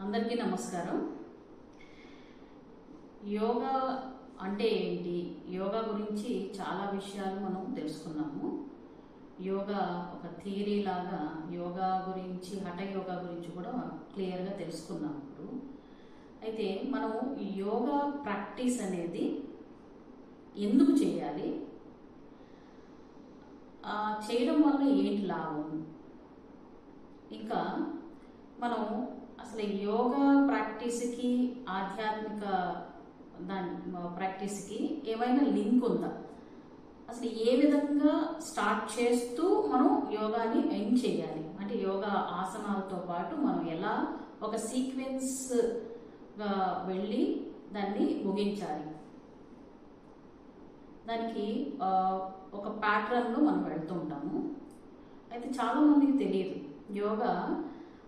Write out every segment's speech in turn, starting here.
అందరికీ నమస్కారం. యోగా అంటే ఏంటి? యోగా గురించి చాలా విషయాలు మనం తెలుసుకున్నాము. యోగా ఒక థియరీ లాగా యోగా గురించి, హఠ యోగా గురించి కూడా క్లియర్గా తెలుసుకున్నాము ఇప్పుడు. అయితే మనం ఈ యోగా ప్రాక్టీస్ అనేది ఎందుకు చేయాలి, చేయడం వల్ల ఏంటి లాభం, ఇంకా మనం అసలు యోగా ప్రాక్టీస్కి ఆధ్యాత్మిక దాని ప్రాక్టీస్కి ఏమైనా లింక్ ఉందా, అసలు ఏ విధంగా స్టార్ట్ చేస్తూ మనం యోగాని ఎండ్ చేయాలి, అంటే యోగా ఆసనాలతో పాటు మనం ఎలా ఒక సీక్వెన్స్గా వెళ్ళి దాన్ని ముగించాలి, దానికి ఒక ప్యాటర్న్లో మనం వెళ్తూ ఉంటాము. అయితే చాలామందికి తెలియదు యోగా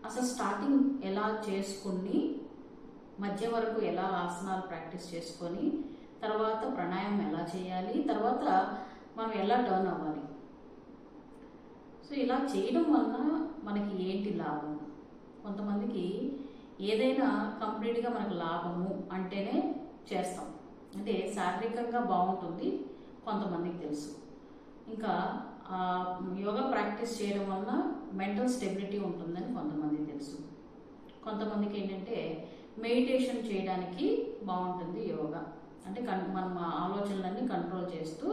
అసలు స్టార్టింగ్ ఎలా చేసుకుని మధ్య వరకు ఎలా ఆసనాలు ప్రాక్టీస్ చేసుకొని తర్వాత ప్రాణాయామం ఎలా చేయాలి, తర్వాత మనం ఎలా టర్న్ అవ్వాలి. సో ఇలా చేయడం వల్ల మనకి ఏంటి లాభం? కొంతమందికి ఏదైనా కంప్లీట్గా మనకు లాభము అంటేనే చేస్తాం, అంటే శారీరకంగా బాగుంటుంది కొంతమందికి తెలుసు. ఇంకా యోగా ప్రాక్టీస్ చేయడం వల్ల మెంటల్ స్టెబిలిటీ ఉంటుందని కొంతమందికి తెలుసు. కొంతమందికి ఏంటంటే మెడిటేషన్ చేయడానికి బాగుంటుంది యోగా, అంటే మనం ఆలోచనలన్నీ కంట్రోల్ చేస్తూ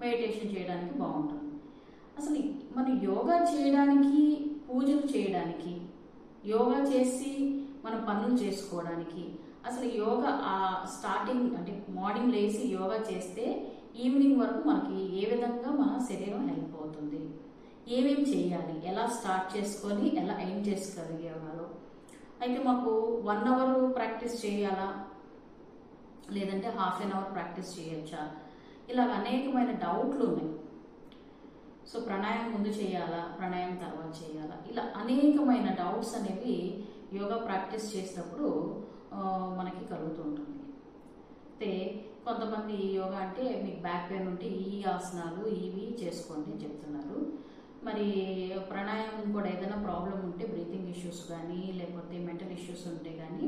మెడిటేషన్ చేయడానికి బాగుంటుంది. అసలు మన యోగా చేయడానికి, పూజలు చేయడానికి, యోగా చేసి మన పనులు చేసుకోవడానికి, అసలు యోగా స్టార్టింగ్ అంటే మార్నింగ్ లేచి యోగా చేస్తే ఈవినింగ్ వరకు మనకి ఏ విధంగా మన శరీరం హెల్ప్ అవుతుంది, ఏమేమి చేయాలి, ఎలా స్టార్ట్ చేసుకొని ఎలా ఎండ్ చేసుకోగలిగే యోగాలో. అయితే మాకు 1 అవర్ ప్రాక్టీస్ చేయాలా, లేదంటే హాఫ్ అన్ అవర్ ప్రాక్టీస్ చేయొచ్చా, ఇలా అనేకమైన డౌట్లు ఉన్నాయి. సో ప్రాణాయామం ముందు చేయాలా, ప్రాణాయామం తర్వాత చేయాలా, ఇలా అనేకమైన డౌట్స్ అనేవి యోగా ప్రాక్టీస్ చేసేటప్పుడు మనకి కలుగుతూ ఉంటుంది. అయితే కొంతమంది యోగా అంటే మీకు బ్యాక్ పెయిన్ ఉంటే ఈ ఆసనాలు ఇవి చేసుకోండి అని చెప్తున్నారు. మరి ప్రాణాయామం కూడా ఏదైనా ప్రాబ్లం ఉంటే, బ్రీతింగ్ ఇష్యూస్ కానీ లేకపోతే మెంటల్ ఇష్యూస్ ఉంటే కానీ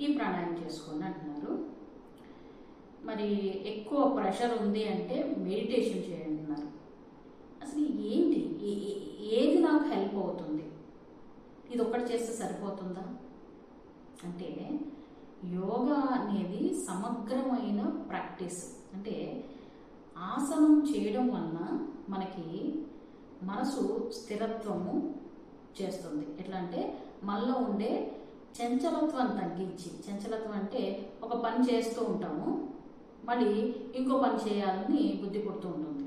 ఈ ప్రాణాయామం చేసుకోండి అంటున్నారు. మరి ఎక్కువ ప్రెషర్ ఉంది అంటే మెడిటేషన్ చేయండి అన్నారు. అసలు ఏంటి, ఏది నాకు హెల్ప్ అవుతుంది, ఇది ఒక్కటి చేస్తే సరిపోతుందా అంటే, యోగా అనేది సమగ్రమైన ప్రాక్టీస్. అంటే ఆసనం చేయడం వలన మనకి మనసు స్థిరత్వము చేస్తుంది. ఎట్లా అంటే మనలో ఉండే చంచలత్వాన్ని తగ్గించి, చంచలత్వం అంటే ఒక పని చేస్తూ ఉంటాము, మళ్ళీ ఇంకో పని చేయాలని బుద్ధి పుడుతూ ఉంటుంది.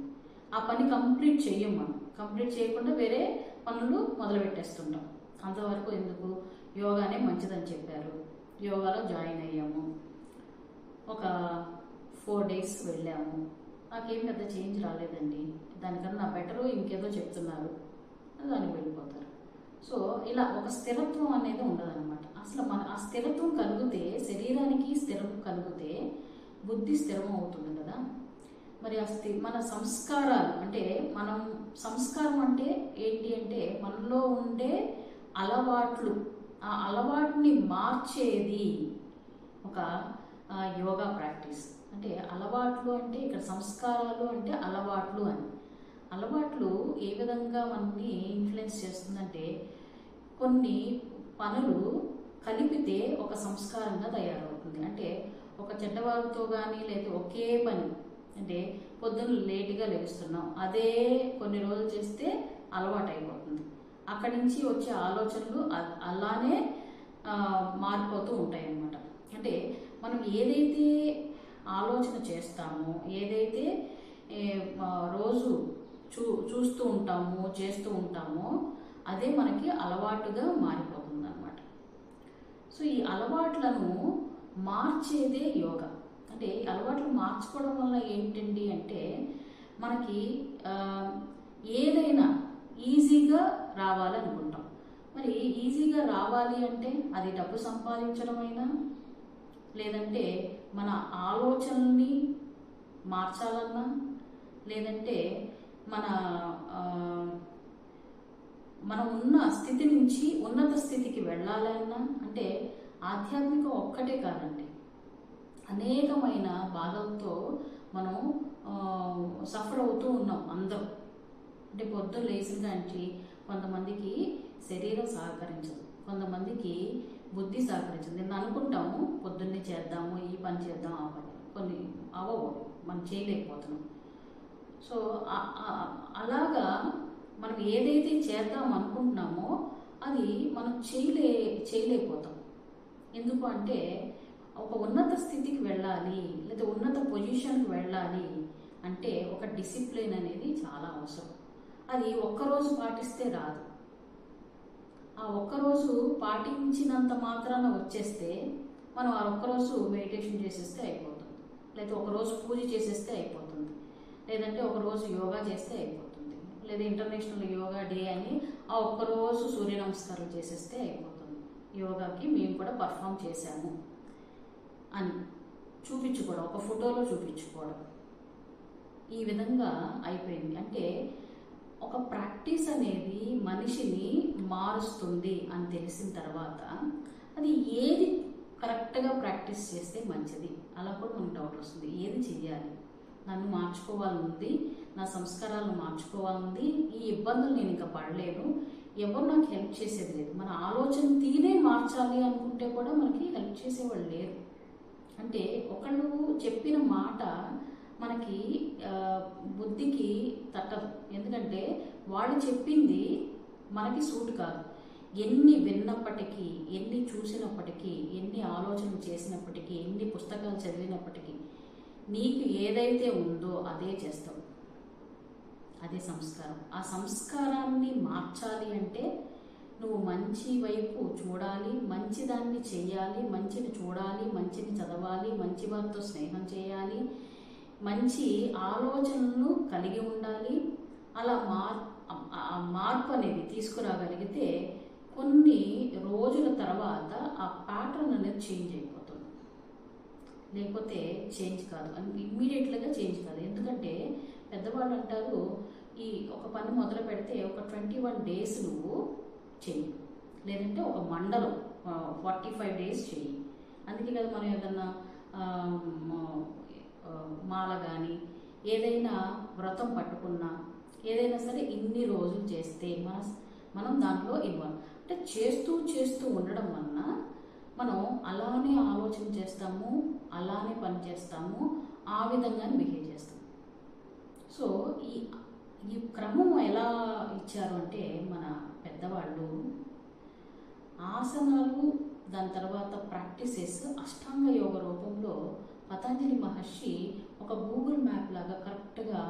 ఆ పని కంప్లీట్ చెయ్యం, మనం కంప్లీట్ చేయకుండా వేరే పనులు మొదలు పెట్టేస్తుంటాం. అంతవరకు ఎందుకు, యోగానే మంచిదని చెప్పారు, యోగాలో జాయిన్ అయ్యాము, ఒక 4 days వెళ్ళాము, నాకేం పెద్ద చేంజ్ రాలేదండి, దానికన్నా బెటరు ఇంకేదో చెప్తున్నారు, దానికి వెళ్ళిపోతారు. సో ఇలా ఒక స్థిరత్వం అనేది ఉండదన్నమాట. అసలు మన ఆ స్థిరత్వం కలిగితే, శరీరానికి స్థిరం కలిగితే బుద్ధి స్థిరం అవుతుంది కదా. మరి మన సంస్కారాలు అంటే, మనం సంస్కారం అంటే ఏంటి అంటే మనలో ఉండే అలవాట్లు, ఆ అలవాటుని మార్చేది ఒక యోగా ప్రాక్టీస్. అంటే అలవాట్లు అంటే ఇక్కడ సంస్కారాలు అంటే అలవాట్లు అని. అలవాట్లు ఏ విధంగా మనల్ని ఇన్ఫ్లుయెన్స్ చేస్తుందంటే, కొన్ని పనులు కలిపితే ఒక సంస్కారంగా తయారవుతుంది. అంటే ఒక చెడ్డవారితో కానీ లేదా ఒకే పని, అంటే పొద్దున్న లేటుగా లేస్తున్నాం, అదే కొన్ని రోజులు చేస్తే అలవాటు అయిపోతుంది. అక్కడి నుంచి వచ్చే ఆలోచనలు అలానే మారిపోతూ ఉంటాయి అన్నమాట. అంటే మనం ఏదైతే ఆలోచన చేస్తామో, ఏదైతే రోజు చూస్తూ ఉంటామో, చేస్తూ ఉంటామో, అదే మనకి అలవాటుగా మారిపోతుంది అన్నమాట. సో ఈ అలవాట్లను మార్చేదే యోగా. అంటే అలవాట్లు మార్చుకోవడం వల్ల ఏంటండి అంటే, మనకి ఏదైనా ఈజీగా రావాలనుకుంటాం. మరి ఈజీగా రావాలి అంటే అది డబ్బు సంపాదించడమైనా, లేదంటే మన ఆలోచనల్ని మార్చాలన్నా, లేదంటే మనం ఉన్న స్థితి నుంచి ఉన్నత స్థితికి వెళ్ళాలన్నా, అంటే ఆధ్యాత్మికం ఒక్కటే కాదండి, అనేకమైన బాధలతో మనం సఫర్ అవుతూ ఉన్నాం అందరం. అంటే పొద్దున్న లేచిన దానికి కొంతమందికి శరీరం సహకరించదు, కొంతమందికి బుద్ధి సహకరించదు. నేను అనుకుంటాము పొద్దున్నే చేద్దాము, ఈ పని చేద్దాం, ఆ పని, కొన్ని అవ్వవు, మనం చేయలేకపోతున్నాం. సో అలాగా మనం ఏదైతే చేద్దాం అనుకుంటున్నామో అది మనం చేయలేకపోతాం. ఎందుకు అంటే ఒక ఉన్నత స్థితికి వెళ్ళాలి, లేదా ఉన్నత పొజిషన్కి వెళ్ళాలి అంటే ఒక డిసిప్లిన్ అనేది చాలా అవసరం. అది ఒక్కరోజు పాటిస్తే రాదు. ఆ ఒక్కరోజు పాటించినంత మాత్రాన వచ్చేస్తే మనం ఆ ఒక్కరోజు మెడిటేషన్ చేసేస్తే అయిపోతుంది, లేదా ఒకరోజు పూజ చేసేస్తే అయిపోతుంది, లేదంటే ఒకరోజు యోగా చేస్తే అయిపోతుంది, లేదా ఇంటర్నేషనల్ యోగా డే అని ఆ ఒక్కరోజు సూర్య నమస్కారాలు చేసేస్తే అయిపోతుంది. యోగాకి మేము కూడా పర్ఫామ్ చేశాము అని చూపించుకోవడం, ఒక ఫోటోలో చూపించుకోవడం, ఈ విధంగా అయిపోయింది. అంటే ఒక ప్రాక్టీస్ అనేది మనిషిని మారుస్తుంది అని తెలిసిన తర్వాత అది ఏది కరెక్ట్గా ప్రాక్టీస్ చేస్తే మంచిది, అలా కూడా మనకు డౌట్ వస్తుంది. ఏది చెయ్యాలి, నన్ను మార్చుకోవాలనుంది, నా సంస్కారాలను మార్చుకోవాలనుంది, ఈ ఇబ్బందులు నేను ఇంకా పడలేను, ఎవరు నాకు హెల్ప్ చేసేది లేదు. మన ఆలోచన తీరే మార్చాలి అనుకుంటే కూడా మనకి హెల్ప్ చేసేవాళ్ళు లేరు. అంటే ఒకళ్ళు చెప్పిన మాట మనకి బుద్ధికి తట్టదు, ఎందుకంటే వాళ్ళు చెప్పింది మనకి సూట్ కాదు. ఎన్ని విన్నప్పటికీ, ఎన్ని చూసినప్పటికీ, ఎన్ని ఆలోచనలు చేసినప్పటికీ, ఎన్ని పుస్తకాలు చదివినప్పటికీ నీకు ఏదైతే ఉందో అదే చేస్తావు, అదే సంస్కారం. ఆ సంస్కారాన్ని మార్చాలి అంటే నువ్వు మంచి వైపు చూడాలి, మంచిదాన్ని చెయ్యాలి, మంచిని చూడాలి, మంచిని చదవాలి, మంచి వారితో స్నేహం చేయాలి, మంచి ఆలోచనలు కలిగి ఉండాలి. అలా మార్పు అనేది తీసుకురాగలిగితే కొన్ని రోజుల తర్వాత ఆ ప్యాటర్న్ అనేది చేంజ్ అయిపోతుంది. లేకపోతే చేంజ్ కాదు, ఇమ్మీడియట్గా చేంజ్ కాదు. ఎందుకంటే పెద్దవాళ్ళు అంటారు, ఈ ఒక పని మొదలు పెడితే ఒక 21 days నువ్వు చెయ్యి, లేదంటే ఒక మండలం 45 days చెయ్యి. అందుకే కదా మనం ఏదన్నా మాల కానీ ఏదైనా వ్రతం పట్టుకున్నా, ఏదైనా సరే ఇన్ని రోజులు చేస్తే మనం దాంట్లో ఇవ్వాలి. అంటే చేస్తూ ఉండడం వలన మనం అలానే ఆలోచన చేస్తాము, అలానే పని చేస్తాము, ఆ విధంగానే బిహేవ్ చేస్తాం. సో ఈ క్రమం ఎలా ఇచ్చారు అంటే మన పెద్దవాళ్ళు ఆసనాలు, దాని తర్వాత ప్రాక్టీసెస్ అష్టాంగ యోగ రూపంలో పతంజలి మహర్షి ఒక గూగుల్ మ్యాప్ లాగా కరెక్ట్గా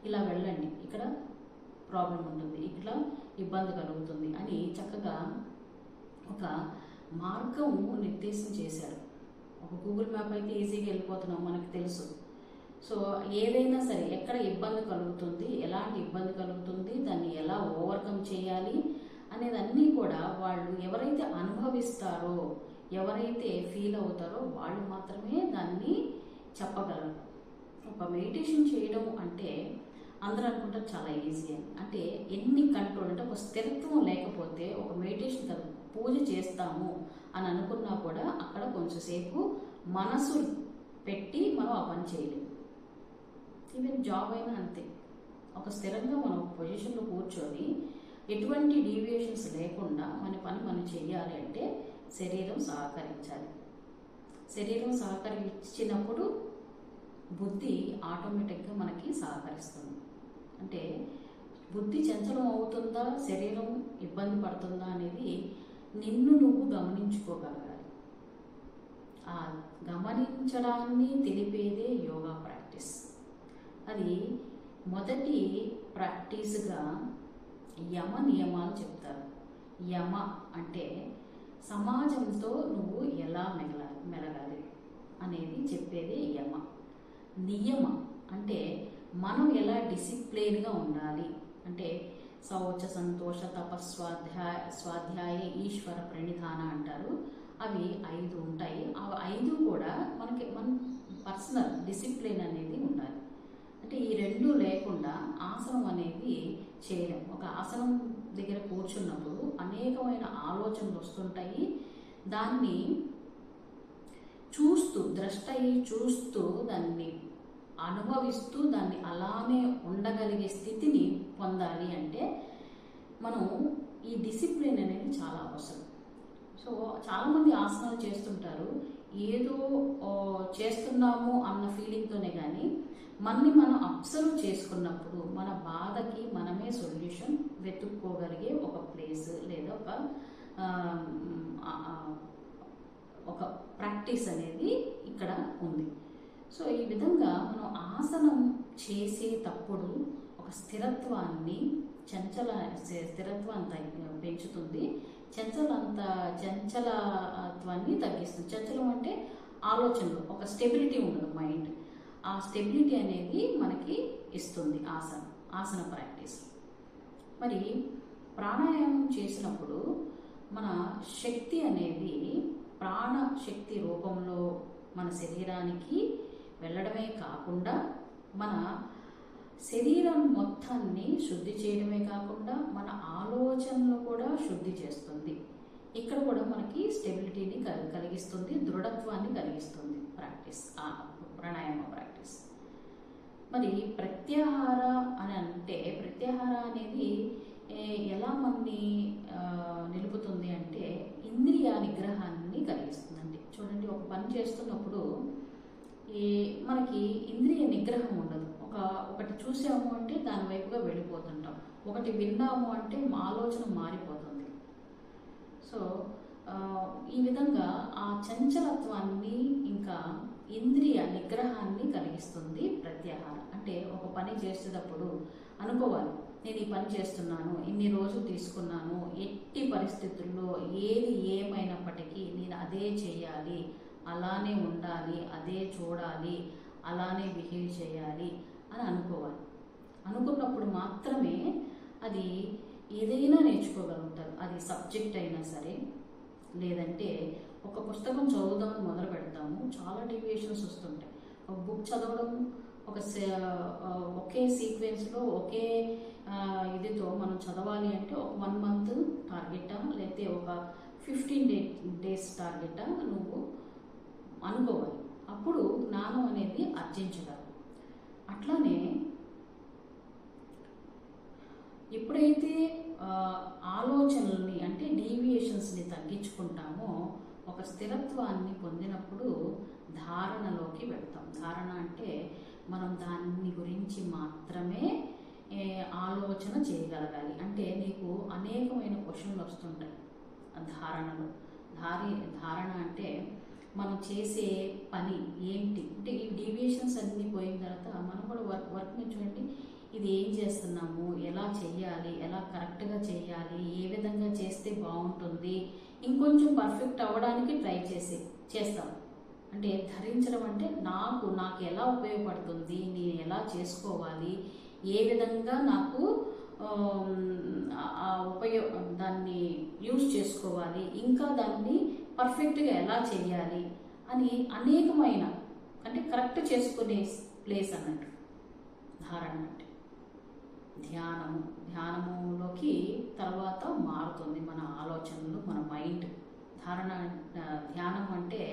ఇలా వెళ్ళండి, ఇక్కడ ప్రాబ్లం ఉంటుంది, ఇట్లా ఇబ్బంది కలుగుతుంది అని చక్కగా ఒక మార్గం నిర్దేశం చేశారు. ఒక గూగుల్ మ్యాప్ అయితే ఈజీగా వెళ్ళిపోతున్నాం, మనకు తెలుసు. సో ఏదైనా సరే ఎక్కడ ఇబ్బంది కలుగుతుంది, ఎలాంటి ఇబ్బంది కలుగుతుంది, దాన్ని ఎలా ఓవర్కమ్ చేయాలి అనేదన్నీ కూడా వాళ్ళు ఎవరైతే అనుభవిస్తారో, ఎవరైతే ఫీల్ అవుతారో వాళ్ళు మాత్రమే దాన్ని చెప్పగలరు. ఒక మెడిటేషన్ చేయడం అంటే అందరూ అనుకుంటారు చాలా ఈజీ అని. అంటే ఎన్ని కంట్రోల్, అంటే ఒక స్థిరత్వం లేకపోతే ఒక మెడిటేషన్ కాదు, పూజ చేస్తాము అని అనుకున్నా కూడా అక్కడ కొంచెంసేపు మనసు పెట్టి మనం ఆ పని చేయలేము. ఈవెన్ జాబ్ అయినా అంతే, ఒక స్థిరంగా మనం ఒక పొజిషన్లో కూర్చొని ఎటువంటి డీవియేషన్స్ లేకుండా మన పని మనం చేయాలి అంటే శరీరం సహకరించాలి. శరీరం సహకరించినప్పుడు బుద్ధి ఆటోమేటిక్గా మనకి సహకరిస్తుంది. అంటే బుద్ధి చంచలం అవుతుందా, శరీరం ఇబ్బంది పడుతుందా అనేది నిన్ను నువ్వు గమనించుకోగలగాలి. ఆ గమనించడాన్ని తెలిపేదే యోగా ప్రాక్టీస్. అది మొదటి ప్రాక్టీస్గా యమ నియమాలు చెప్తారు. యమ అంటే సమాజంతో నువ్వు ఎలా మెలగాలి అనేది చెప్పేది యమ. నియమ అంటే మనం ఎలా డిసిప్లైన్గా ఉండాలి, అంటే శౌచ సంతోష స్వాధ్యాయ ఈశ్వర ప్రణిధాన అంటారు. అవి 5 ఉంటాయి. ఆ 5 కూడా మన పర్సనల్ డిసిప్లిన్ అనేది ఉండాలి. అంటే ఈ 2 లేకుండా ఆసనం అనేది చేయలేం. ఒక ఆసనం దగ్గర కూర్చున్నప్పుడు అనేకమైన ఆలోచనలు వస్తుంటాయి. దాన్ని చూస్తూ ద్రష్ట అయ్యి చూస్తూ దాన్ని అనుభవిస్తూ దాన్ని అలానే ఉండగలిగే స్థితిని పొందాలి అంటే మనం ఈ డిసిప్లిన్ అనేది చాలా అవసరం. సో చాలామంది ఆసనాలు చేస్తుంటారు, ఏదో చేస్తున్నాము అన్న ఫీలింగ్తోనే, కానీ మనని మనం అబ్జర్వ్ చేసుకున్నప్పుడు మన బాధకి మనమే సొల్యూషన్ వెతుక్కోగలిగే ఒక ప్లేస్ లేదా ఒక ప్రాక్టీస్ అనేది ఇక్కడ ఉంది. సో ఈ విధంగా మనం ఆసనం చేసేటప్పుడు ఒక స్థిరత్వాన్ని స్థిరత్వాన్ని పెంచుతుంది, చంచలత్వాన్ని తగ్గిస్తుంది. చంచలం అంటే ఆలోచనలు, ఒక స్టెబిలిటీ ఉండదు మైండ్, ఆ స్టెబిలిటీ అనేది మనకి ఇస్తుంది ఆసన ప్రాక్టీస్. మరి ప్రాణాయామం చేసినప్పుడు మన శక్తి అనేది ప్రాణ శక్తి రూపంలో మన శరీరానికి వెళ్ళడమే కాకుండా మన శరీరం మొత్తాన్ని శుద్ధి చేయడమే కాకుండా మన ఆలోచనలు కూడా శుద్ధి చేస్తుంది. ఇక్కడ కూడా మనకి స్టెబిలిటీని కలిగిస్తుంది, దృఢత్వాన్ని కలిగిస్తుంది ప్రాణాయామ ప్రాక్టీస్. మరి ప్రత్యాహార అని అంటే, ప్రత్యాహార అనేది ఎలా మనని నిలుపుతుంది అంటే ఇంద్రియ నిగ్రహాన్ని కలిగిస్తుందండి. చూడండి, ఒక పని చేస్తున్నప్పుడు మనకి ఇంద్రియ నిగ్రహం ఉండదు. ఒకటి చూసాము అంటే దాని వైపుగా వెళ్ళిపోతుంటాం, ఒకటి విన్నాము అంటే మా ఆలోచన మారిపోతుంది. సో ఈ విధంగా ఆ చంచలత్వాన్ని ఇంకా ఇంద్రియ నిగ్రహాన్ని కలిగిస్తుంది ప్రత్యాహార. అంటే ఒక పని చేసేటప్పుడు అనుకోవాలి, నేను ఈ పని చేస్తున్నాను, ఇన్ని రోజులు తీసుకున్నాను, ఎట్టి పరిస్థితుల్లో ఏది ఏమైనప్పటికీ నేను అదే చేయాలి, అలానే ఉండాలి, అదే చూడాలి, అలానే బిహేవ్ చేయాలి అని అనుకోవాలి. అనుకున్నప్పుడు మాత్రమే అది ఏదైనా నేర్చుకోగలుగుతారు. అది సబ్జెక్ట్ అయినా సరే, లేదంటే ఒక పుస్తకం చదువుదామని మొదలు పెడతాము, చాలా డీవియేషన్స్ వస్తుంటాయి. ఒక బుక్ చదవడం ఒకే సీక్వెన్స్లో ఒకే ఇదితో మనం చదవాలి అంటే ఒక 1 month టార్గెటా, లేకపోతే ఒక 15 days టార్గెటా నువ్వు అనుకోవాలి. అప్పుడు జ్ఞానం అనేది ఆర్జించగలరు. అట్లానే ఎప్పుడైతే ఆలోచనల్ని అంటే డీవియేషన్స్ని తగ్గించుకుంటామో ఒక స్థిరత్వాన్ని పొందినప్పుడు ధారణలోకి వెళ్తాం. ధారణ అంటే మనం దాని గురించి మాత్రమే ఆలోచన చేయగలగాలి. అంటే నీకు అనేకమైన క్వశ్చన్లు వస్తుంటాయి ధారణలో. ధారణ అంటే మనం చేసే పని ఏంటి అంటే ఈ డీవియేషన్స్ అన్నీ పోయిన తర్వాత మనం కూడా వర్క్ని చూడండి, ఇది ఏం చేస్తున్నాము, ఎలా చెయ్యాలి, ఎలా కరెక్ట్గా చేయాలి, ఏ విధంగా చేస్తే బాగుంటుంది, ఇంకొంచెం పర్ఫెక్ట్ అవ్వడానికి ట్రై చేస్తాం. అంటే ధరించడం అంటే నాకు ఎలా ఉపయోగపడుతుంది, నేను ఎలా చేసుకోవాలి, ఏ విధంగా నాకు దాన్ని యూజ్ చేసుకోవాలి, ఇంకా దాన్ని పర్ఫెక్ట్గా ఎలా చేయాలి అని అనేకమైన అంటే కరెక్ట్ చేసుకునే ప్లేస్ అన్నట్టు ధారణ అంటే. ధ్యానములోకి తర్వాత మారుతుంది మన ఆలోచనలు, మన మైండ్. ధ్యానం అంటే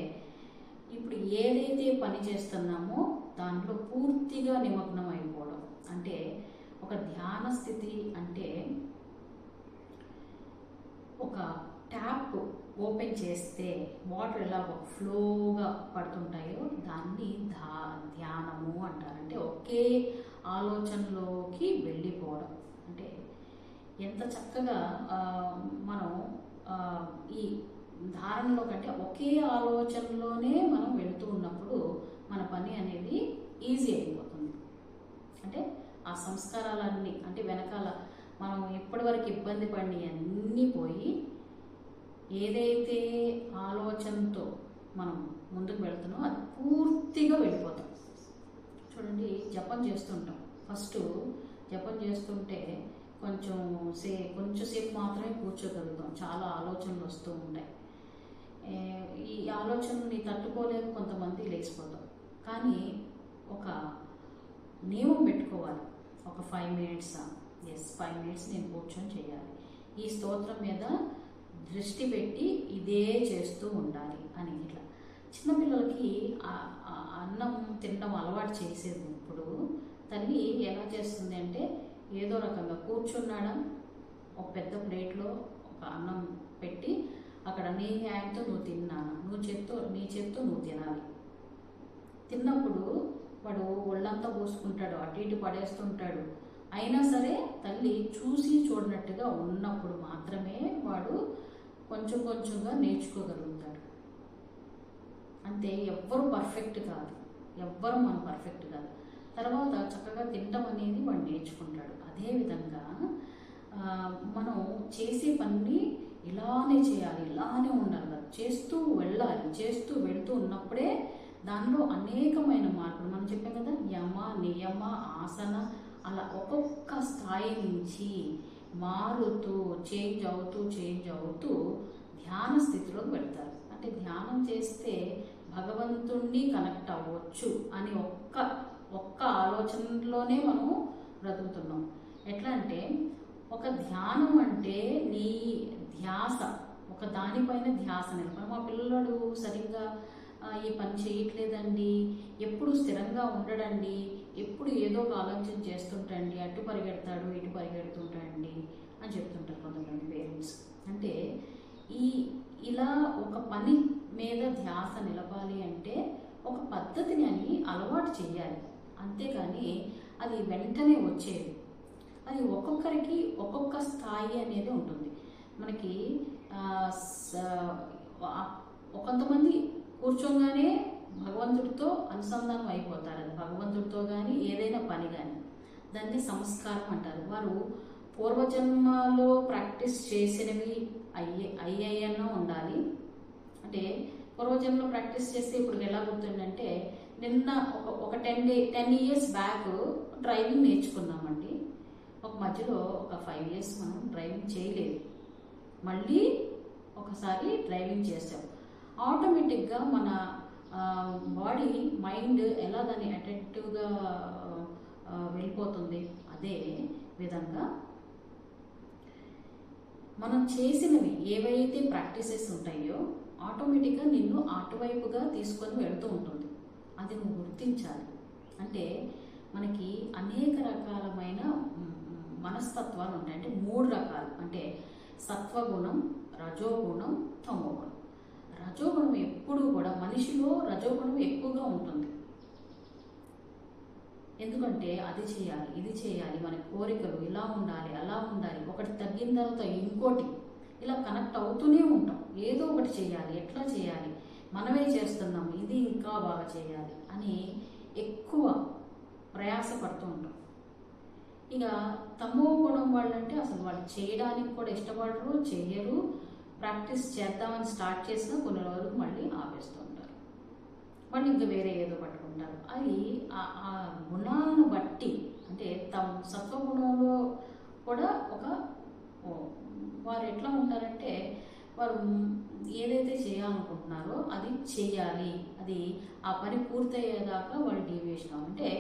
ఇప్పుడు ఏదైతే పని చేస్తున్నామో దాంట్లో పూర్తిగా నిమగ్నం అయిపోవడం. అంటే ఒక ధ్యాన స్థితి అంటే ఒక ట్యాప్ ఓపెన్ చేస్తే వాటర్ ఎలా ఫ్లోగా పడుతుంటాయో దాన్ని ధ్యానము అంటారు. అంటే ఒకే ఆలోచనలోకి వెళ్ళిపోవడం. అంటే ఎంత చక్కగా మనం ఈ ధారణలో కంటే ఒకే ఆలోచనలోనే మనం వెళుతూ ఉన్నప్పుడు మన పని అనేది ఈజీ అయిపోతుంది. అంటే ఆ సంస్కారాలన్నీ అంటే వెనకాల మనం ఎప్పటివరకు ఇబ్బంది పడి అన్నీ పోయి ఏదైతే ఆలోచనతో మనం ముందుకు వెళ్తున్నామో అది పూర్తిగా వెళ్ళిపోతాం. చూడండి, జపం చేస్తుంటాం. ఫస్ట్ జపం చేస్తుంటే కొంచెంసేపు మాత్రమే కూర్చోగలుగుతాం. చాలా ఆలోచనలు వస్తూ ఉంటాయి. ఈ ఆలోచనని తట్టుకోలేక కొంతమంది లేచిపోతాం. కానీ ఒక నియమం పెట్టుకోవాలి, ఒక 5 minutes 5 minutes నేను కూర్చొని చేయాలి, ఈ స్తోత్రం మీద దృష్టి పెట్టి ఇదే చేస్తూ ఉండాలి అని. ఇట్లా చిన్నపిల్లలకి అన్నం తినడం అలవాటు చేసేది ఇప్పుడు తల్లి ఎలా చేస్తుంది అంటే ఏదో రకంగా కూర్చున్నాడా ఒక పెద్ద ప్లేట్లో ఒక అన్నం పెట్టి అక్కడ నీ హ్యాండ్తో నువ్వు తిన్నాను, నీ చేత్తో నువ్వు తినాలి. తిన్నప్పుడు వాడు ఒళ్ళంతా పోసుకుంటాడు, అటు ఇటు పడేస్తుంటాడు. అయినా సరే తల్లి చూసి చూడనట్టుగా ఉన్నప్పుడు మాత్రమే వాడు కొంచెం కొంచెంగా నేర్చుకోగలుగుతాడు. అంతే, ఎవ్వరు పర్ఫెక్ట్ కాదు, ఎవ్వరు మనం పర్ఫెక్ట్ కాదు. తర్వాత చక్కగా తినడం అనేది వాడు నేర్చుకుంటాడు. అదేవిధంగా మనం చేసే పని ఇలానే చేయాలి, ఇలానే ఉండాలి కదా, చేస్తూ వెళ్ళాలి. చేస్తూ వెళ్తూ ఉన్నప్పుడే దానిలో అనేకమైన మార్పులు మనం చెప్పాం కదా, యమ నియమ ఆసన అలా ఒక్కొక్క స్థాయి నుంచి మారుతూ చేంజ్ అవుతూ ధ్యాన స్థితిలోకి వెళ్తారు. అంటే ధ్యానం చేస్తే భగవంతుణ్ణి కనెక్ట్ అవ్వచ్చు అని ఒక్క ఆలోచనలోనే మనము బ్రతుకుతున్నాం. ఎట్లా అంటే ఒక ధ్యానం అంటే నీ ధ్యాస ఒక దానిపైన ధ్యాస నిలపడం. మా పిల్లలు సరిగ్గా ఈ పని చేయట్లేదండి, ఎప్పుడు స్థిరంగా ఉండడండి, ఎప్పుడు ఏదో ఒక ఆలోచన చేస్తుంటండి, అటు పరిగెడతాడు ఇటు పరిగెడుతుంటాడండి అని చెప్తుంటారు కొంతమంది పేరెంట్స్. అంటే ఇలా ఒక పని మీద ధ్యాస నిలపాలి అంటే ఒక పద్ధతిని అని అలవాటు చేయాలి. అంతేకాని అది వెంటనే వచ్చేది. అది ఒక్కొక్కరికి ఒక్కొక్క స్థాయి అనేది ఉంటుంది. మనకి కొంతమంది కూర్చోగానే భగవంతుడితో అనుసంధానం అయిపోతారు. అది భగవంతుడితో కానీ ఏదైనా పని కానీ దాన్ని సంస్కారం అంటారు. వారు పూర్వజన్మలో ప్రాక్టీస్ చేసినవి అయ్యాయన్నో ఉండాలి. అంటే పూర్వజన్మలో ప్రాక్టీస్ చేస్తే ఇప్పుడు ఎలా గుర్తుందంటే నిన్న ఒక 10 years బ్యాక్ డ్రైవింగ్ నేర్చుకున్నామండి. ఒక మధ్యలో ఒక 5 years మనం డ్రైవింగ్ చేయలేదు, మళ్ళీ ఒకసారి డ్రైవింగ్ చేసాం. ఆటోమేటిక్గా మన బాడీ మైండ్ ఎలా దాన్ని అటెంటివ్గా వెళ్ళిపోతుంది. అదే విధంగా మనం చేసినవి ఏవైతే ప్రాక్టీసెస్ ఉంటాయో ఆటోమేటిక్గా నిన్ను అటువైపుగా తీసుకొని వెళుతూ ఉంటుంది. అది నువ్వు గుర్తించాలి. అంటే మనకి అనేక రకాలమైన మనస్తత్వాలు ఉంటాయి. అంటే 3 రకాలు, అంటే సత్వగుణం, రజోగుణం, తమోగుణం. రజోగుణం ఎప్పుడూ కూడా మనిషిలో రజోగుణం ఎక్కువగా ఉంటుంది. ఎందుకంటే అది చేయాలి, ఇది చేయాలి, మన కోరికలు ఇలా ఉండాలి, అలా ఉండాలి, ఒకటి తగ్గిన తర్వాత ఇంకోటి ఇలా కనెక్ట్ అవుతూనే ఉంటాం. ఏదో ఒకటి చేయాలి, ఎట్లా చేయాలి, మనమే చేస్తున్నాం, ఇది ఇంకా బాగా చేయాలి అని ఎక్కువ ప్రయాసపడుతూ ఉంటాం. ఇక తమో గుణం వాళ్ళంటే అసలు వాళ్ళు చేయడానికి కూడా ఇష్టపడరు, చెయ్యరు. ప్రాక్టీస్ చేద్దామని స్టార్ట్ చేసినా కొన్ని రోజులకు మళ్ళీ ఆపేస్తూ ఉంటారు, మళ్ళీ ఇంకా వేరే ఏదో పట్టుకుంటారు. అది ఆ గుణాలను బట్టి, అంటే సత్వగుణంలో కూడా వారు ఎట్లా ఉంటారంటే వారు ఏదైతే చేయాలనుకుంటున్నారో అది చేయాలి, అది ఆ పని పూర్తయ్యేదాకా వాళ్ళు డీవియేషన్. అంటే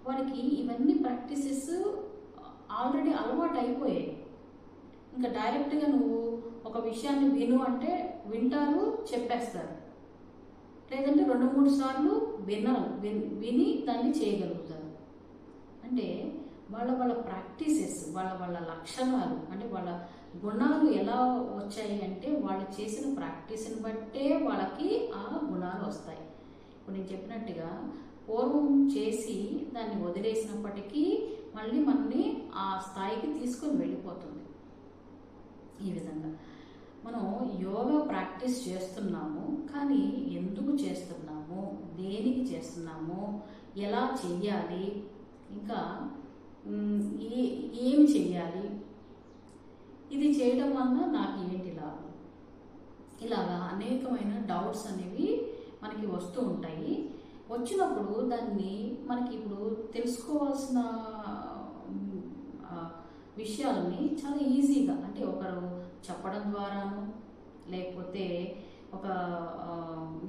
వాడికి ఇవన్నీ ప్రాక్టీసెస్ ఆల్రెడీ అలవాటు అయిపోయాయి. ఇంకా డైరెక్ట్గా నువ్వు ఒక విషయాన్ని విను అంటే వింటారు, చెప్పేస్తారు. లేదంటే 2-3 సార్లు విని దాన్ని చేయగలుగుతారు. అంటే వాళ్ళ ప్రాక్టీసెస్, వాళ్ళ లక్షణాలు, అంటే వాళ్ళ గుణాలు ఎలా వచ్చాయి అంటే వాళ్ళు చేసిన ప్రాక్టీస్ని బట్టే వాళ్ళకి ఆ గుణాలు వస్తాయి. ఇప్పుడు నేను చెప్పినట్టుగా పూర్వం చేసి దాన్ని వదిలేసినప్పటికీ మళ్ళీ మనని ఆ స్థాయికి తీసుకొని వెళ్ళిపోతుంది. ఈ విధంగా మనం యోగా ప్రాక్టీస్ చేస్తున్నాము, కానీ ఎందుకు చేస్తున్నాము, దేనికి చేస్తున్నాము, ఎలా చెయ్యాలి, ఇంకా ఏం చెయ్యాలి, ఇది చేయడం వలన నాకు ఏంటి లాభం, ఇలాగా అనేకమైన డౌట్స్ అనేవి మనకి వస్తూ ఉంటాయి. వచ్చినప్పుడు దాన్ని మనకి ఇప్పుడు తెలుసుకోవాల్సిన విషయాలని చాలా ఈజీగా, అంటే ఒకరు చెప్పడం ద్వారాను, లేకపోతే ఒక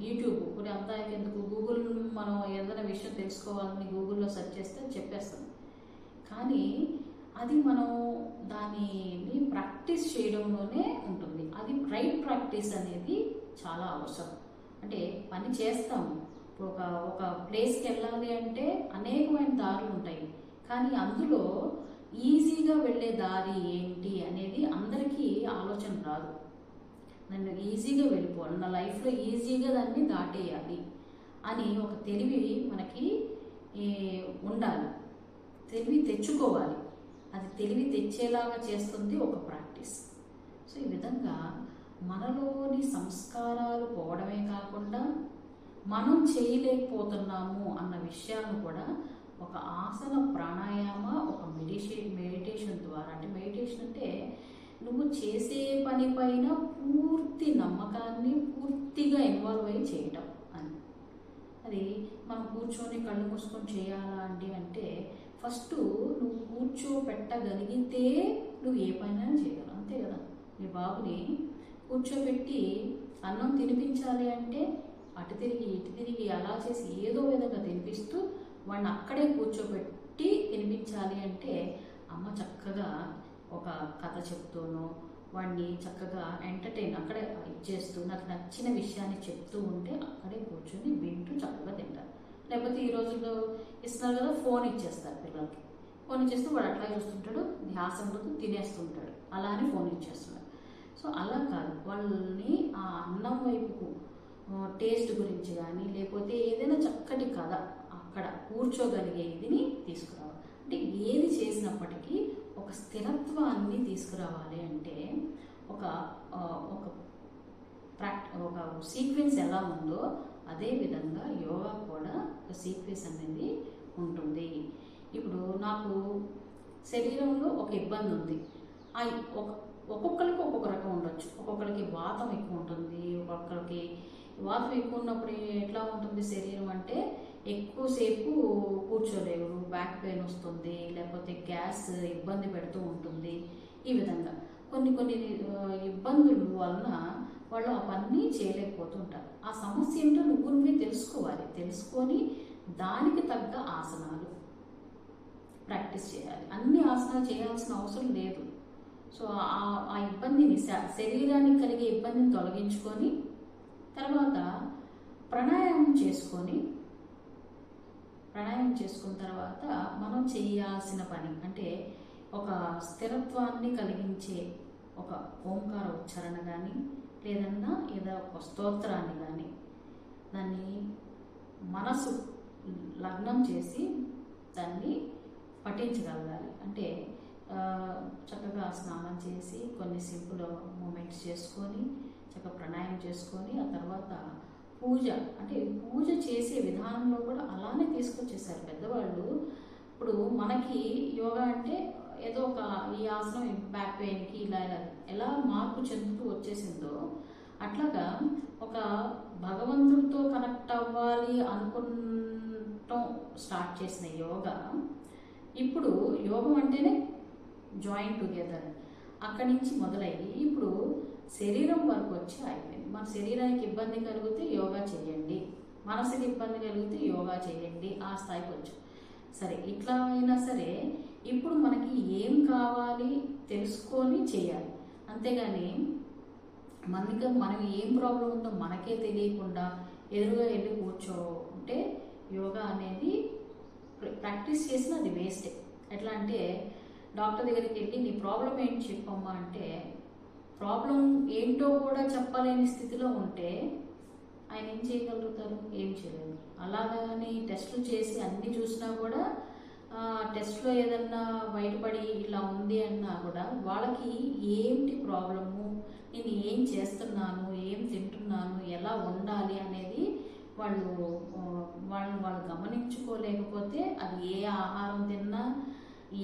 యూట్యూబ్ ఇప్పుడు అంతా ఎందుకు, గూగుల్ మనం ఏదైనా విషయం తెలుసుకోవాలని గూగుల్లో సెర్చ్ చేస్తే చెప్పేస్తాం. కానీ అది మనం దానిని ప్రాక్టీస్ చేయడంలోనే ఉంటుంది. అది రైట్ ప్రాక్టీస్ అనేది చాలా అవసరం. అంటే పని చేస్తాము. ఇప్పుడు ఒక ఒక ప్లేస్కి వెళ్ళాలి అంటే అనేకమైన దారులు ఉంటాయి, కానీ అందులో ఈజీగా వెళ్ళే దారి ఏంటి అనేది అందరికీ ఆలోచన రాదు. నన్ను ఈజీగా వెళ్ళిపోవాలి, నా లైఫ్లో ఈజీగా దాన్ని దాటేయాలి అని ఒక తెలివి మనకి ఉండాలి, తెలివి తెచ్చుకోవాలి. అది తెలివి తెచ్చేలాగా చేస్తుంది ఒక ప్రాక్టీస్. సో ఈ విధంగా మనలోని సంస్కారాలు పోవడమే కాకుండా మనం చేయలేకపోతున్నాము అన్న విషయాలను కూడా ఒక ఆసన, ప్రాణాయామ, ఒక మెడిటేషన్ ద్వారా, అంటే మెడిటేషన్ అంటే నువ్వు చేసే పని పైన పూర్తి నమ్మకాన్ని పూర్తిగా ఇన్వాల్వ్ అయ్యి చేయటం అని. అది మనం కూర్చొని కళ్ళు మూసుకొని చేయాలా అండి అంటే ఫస్ట్ నువ్వు కూర్చోపెట్టగలిగితే నువ్వు ఏ పైన చేయగలవు, అంతే కదా. మీ బాబుని కూర్చోబెట్టి అన్నం తినిపించాలి అంటే అటు తిరిగి ఇటు తిరిగి అలా చేసి ఏదో విధంగా తినిపిస్తూ వాడిని అక్కడే కూర్చోబెట్టి తినిపించాలి అంటే అమ్మ చక్కగా ఒక కథ చెప్తూనో వాడిని చక్కగా ఎంటర్టైన్ అక్కడే ఇచ్చేస్తూ నాకు నచ్చిన విషయాన్ని చెప్తూ ఉంటే అక్కడే కూర్చొని వింటూ చక్కగా తింటారు. లేకపోతే ఈ రోజుల్లో ఇస్తున్నారు కదా, ఫోన్ ఇచ్చేస్తారు పిల్లలకి. ఫోన్ ఇచ్చేస్తూ వాడు అట్లా చూస్తుంటాడు, ధ్యాస ఉండదు, తినేస్తుంటాడు, అలా అని ఫోన్ ఇచ్చేస్తున్నాడు. సో అలా కాదు, వాళ్ళని ఆ అన్నం వైపుకు టేస్ట్ గురించి కానీ లేకపోతే ఏదైనా చక్కటి కథ అక్కడ కూర్చోగలిగే ఇదిని తీసుకురావాలి. అంటే ఏది చేసినప్పటికీ ఒక స్థిరత్వాన్ని తీసుకురావాలి అంటే ఒక ఒక ఒక సీక్వెన్స్ ఎలా ఉందో అదే విధంగా యోగా కూడా ఒక సీక్వెన్స్ అనేది ఉంటుంది. ఇప్పుడు నాకు శరీరంలో ఒక ఇబ్బంది ఉంది, ఒక్కొక్కరికి ఒక్కొక్క రకం ఉండొచ్చు. ఒక్కొక్కరికి వాతం ఎక్కువ ఉంటుంది, ఒక్కొక్కరికి వాతం ఎక్కువ ఉన్నప్పుడు ఎట్లా ఉంటుంది శరీరం అంటే ఎక్కువసేపు కూర్చోలేరు, బ్యాక్ పెయిన్ వస్తుంది, లేకపోతే గ్యాస్ ఇబ్బంది పెడుతూ ఉంటుంది. ఈ విధంగా కొన్ని కొన్ని ఇబ్బందుల వలన వాళ్ళు ఆ పని చేయలేకపోతుంటారు. ఆ సమస్య ఏంటో నువ్వే తెలుసుకోవాలి, తెలుసుకొని దానికి తగ్గ ఆసనాలు ప్రాక్టీస్ చేయాలి. అన్ని ఆసనాలు చేయాల్సిన అవసరం లేదు. సో ఆ ఇబ్బందిని, శరీరానికి కలిగే ఇబ్బందిని తొలగించుకొని తర్వాత ప్రాణాయామం చేసుకున్న తర్వాత మనం చేయాల్సిన పని అంటే ఒక స్థిరత్వాన్ని కలిగించే ఒక ఓంకార ఉచ్చారణ కానీ లేదన్నా ఏదో ఒక స్తోత్రాన్ని కానీ దాన్ని మనసు లగ్నం చేసి దాన్ని పఠించగలగాలి. అంటే చక్కగా స్నానం చేసి కొన్ని సింపుల్ మూమెంట్స్ చేసుకొని చక్కగా ప్రాణాయామం చేసుకొని ఆ తర్వాత పూజ, అంటే పూజ చేసే విధానంలో కూడా అలానే తీసుకొచ్చేసారు పెద్దవాళ్ళు. ఇప్పుడు మనకి యోగా అంటే ఏదో ఒక ఈ ఆసనం బ్యాక్ పెయిన్కి ఇలా ఎలా మార్పు చెందుతూ వచ్చేసిందో అట్లాగా ఒక భగవంతుడితో కనెక్ట్ అవ్వాలి అనుకుంటాం స్టార్ట్ చేసిన యోగా ఇప్పుడు యోగం అంటేనే జాయిన్ టుగెదర్ అక్కడి నుంచి మొదలయ్యి ఇప్పుడు శరీరం వరకు వచ్చి అయిపోయింది. మన శరీరానికి ఇబ్బంది కలిగితే యోగా చేయండి, మనసుకి ఇబ్బంది కలిగితే యోగా చేయండి, ఆ స్థాయికి వచ్చు. సరే, ఇట్లా అయినా సరే ఇప్పుడు మనకి ఏం కావాలి తెలుసుకొని చేయాలి. అంతేగాని మనం ఏం ప్రాబ్లం ఉందో మనకే తెలియకుండా ఎదురుగా వెళ్ళి కూర్చోంటే యోగా అనేది ప్రాక్టీస్ చేసిన అది వేస్టే. ఎట్లా అంటే డాక్టర్ దగ్గరికి వెళ్ళి నీ ప్రాబ్లం ఏంటి చెప్పమ్మా అంటే ప్రాబ్లం ఏంటో కూడా చెప్పలేని స్థితిలో ఉంటే ఆయన ఏం చేయగలుగుతారు? ఏం చేయలేరు. అలాగని టెస్టులు చేసి అన్నీ చూసినా కూడా టెస్ట్లో ఏదన్నా బయటపడి ఇలా ఉంది అన్నా కూడా వాళ్ళకి ఏంటి ప్రాబ్లము, నేను ఏం చేస్తున్నాను, ఏం తింటున్నాను, ఎలా ఉండాలి అనేది వాళ్ళు గమనించుకోలేకపోతే అది ఏ ఆహారం తిన్నా,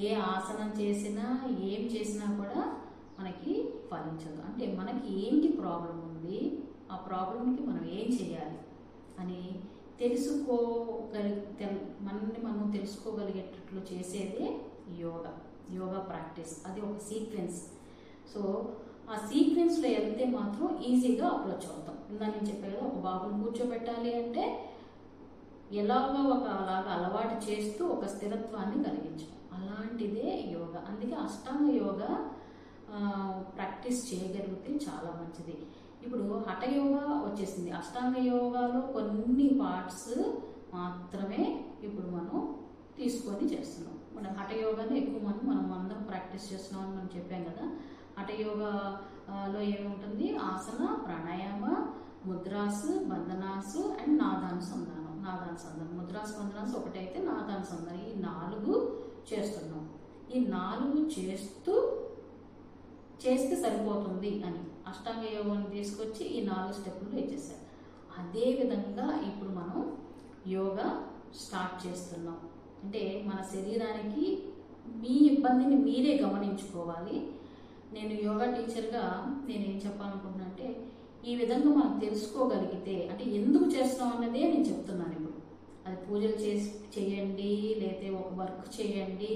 ఏ ఆసనం చేసినా, ఏం చేసినా కూడా మనకి ఫలించదు. అంటే మనకి ఏంటి ప్రాబ్లం ఉంది, ఆ ప్రాబ్లంకి మనం ఏం చేయాలి అని మనల్ని మనం తెలుసుకోగలిగేటట్లు చేసేదే యోగా ప్రాక్టీస్. అది ఒక సీక్వెన్స్. సో ఆ సీక్వెన్స్లో వెళ్తే మాత్రం ఈజీగా అప్రోచ్ అవుతాం. ఇందాక నేను చెప్పే కదా, ఒక బాబుని కూర్చోబెట్టాలి అంటే ఎలాగో అలాగా అలవాటు చేస్తూ ఒక స్థిరత్వాన్ని కలిగించడం, అలాంటిదే యోగా. అందుకే అష్టాంగ యోగా ప్రాక్టీస్ చేయగలిగితే చాలా మంచిది. ఇప్పుడు హఠ యోగా వచ్చేసింది. అష్టాంగ యోగాలో కొన్ని పార్ట్స్ మాత్రమే ఇప్పుడు మనం తీసుకొని చేస్తున్నాం. మనం హఠ యోగాని ఎక్కువ మనం అందరం ప్రాక్టీస్ చేస్తున్నాం అని మనం చెప్పాం కదా. హఠ యోగాలో ఏముంటుంది? ఆసన, ప్రాణాయామ, ముద్రాస్, బంధనాసు అండ్ నాదానుసంధానం. ముద్రాస్, బంధనాసు ఒకటైతే నాదానుసంధానం, ఈ 4 చేస్తున్నాం. ఈ 4 చేస్తే సరిపోతుంది అని అష్టాంగ యోగాన్ని తీసుకొచ్చి ఈ 4 స్టెప్పులు ఇచ్చేసారు. అదేవిధంగా ఇప్పుడు మనం యోగా స్టార్ట్ చేస్తున్నాం. అంటే మన శరీరానికి మీ ఇబ్బందిని మీరే గమనించుకోవాలి. నేను యోగా టీచర్గా నేనేం చెప్పాలనుకుంటున్నా అంటే, ఈ విధంగా మనం తెలుసుకోగలిగితే, అంటే ఎందుకు చేస్తున్నాం అన్నదే నేను చెప్తున్నాను ఇప్పుడు. అది పూజలు చేయండి, లేకపోతే ఒక వర్క్ చేయండి,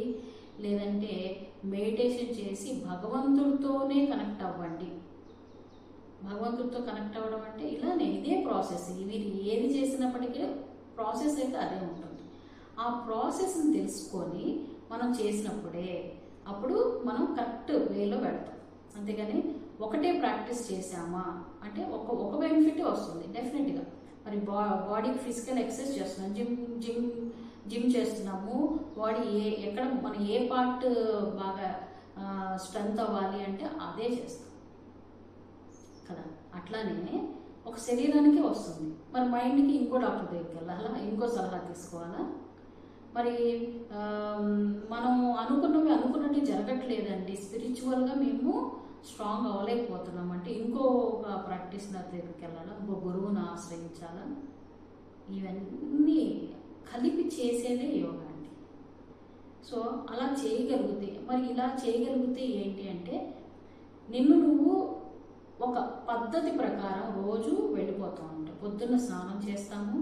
లేదంటే మెడిటేషన్ చేసి భగవంతుడితోనే కనెక్ట్ అవ్వండి. భగవంతుడితో కనెక్ట్ అవ్వడం అంటే ఇలానే, ఇదే ప్రాసెస్. మీరు ఏది చేసినప్పటికీ ప్రాసెస్ అయితే అదే ఉంటుంది. ఆ ప్రాసెస్ని తెలుసుకొని మనం చేసినప్పుడే అప్పుడు మనం కరెక్ట్ వేలో వెళ్తాం. అంతేగాని ఒకటే ప్రాక్టీస్ చేసామా అంటే ఒక బెనిఫిట్ వస్తుంది డెఫినెట్గా. మరి బాడీకి ఫిజికల్ ఎక్సర్సైజ్ చేస్తున్నాం, జిమ్ చేస్తున్నాము, బాడీ ఎక్కడ మన ఏ పార్ట్ బాగా స్ట్రెంత్ అవ్వాలి అంటే అదే చేస్తాం కదా. అట్లానే ఒక శరీరానికే వస్తుంది. మరి మైండ్కి ఇంకో డాక్టర్ దగ్గరికి వెళ్ళాలా, ఇంకో సలహా తీసుకోవాలా? మరి మనం అనుకున్నట్టు జరగట్లేదండి, స్పిరిచువల్గా మేము స్ట్రాంగ్ అవ్వలేకపోతున్నాం అంటే ఇంకొక ప్రాక్టీస్నర్ దగ్గరికి వెళ్ళాలా, ఇంకో గురువుని ఆశ్రయించాలా? ఇవన్నీ కలిపి చేసేదే యోగా అండి. సో అలా చేయగలిగితే, మరి ఇలా చేయగలిగితే ఏంటి అంటే, నువ్వు ఒక పద్ధతి ప్రకారం రోజు వెళ్ళిపోతాం. అంటే పొద్దున్న స్నానం చేస్తాము,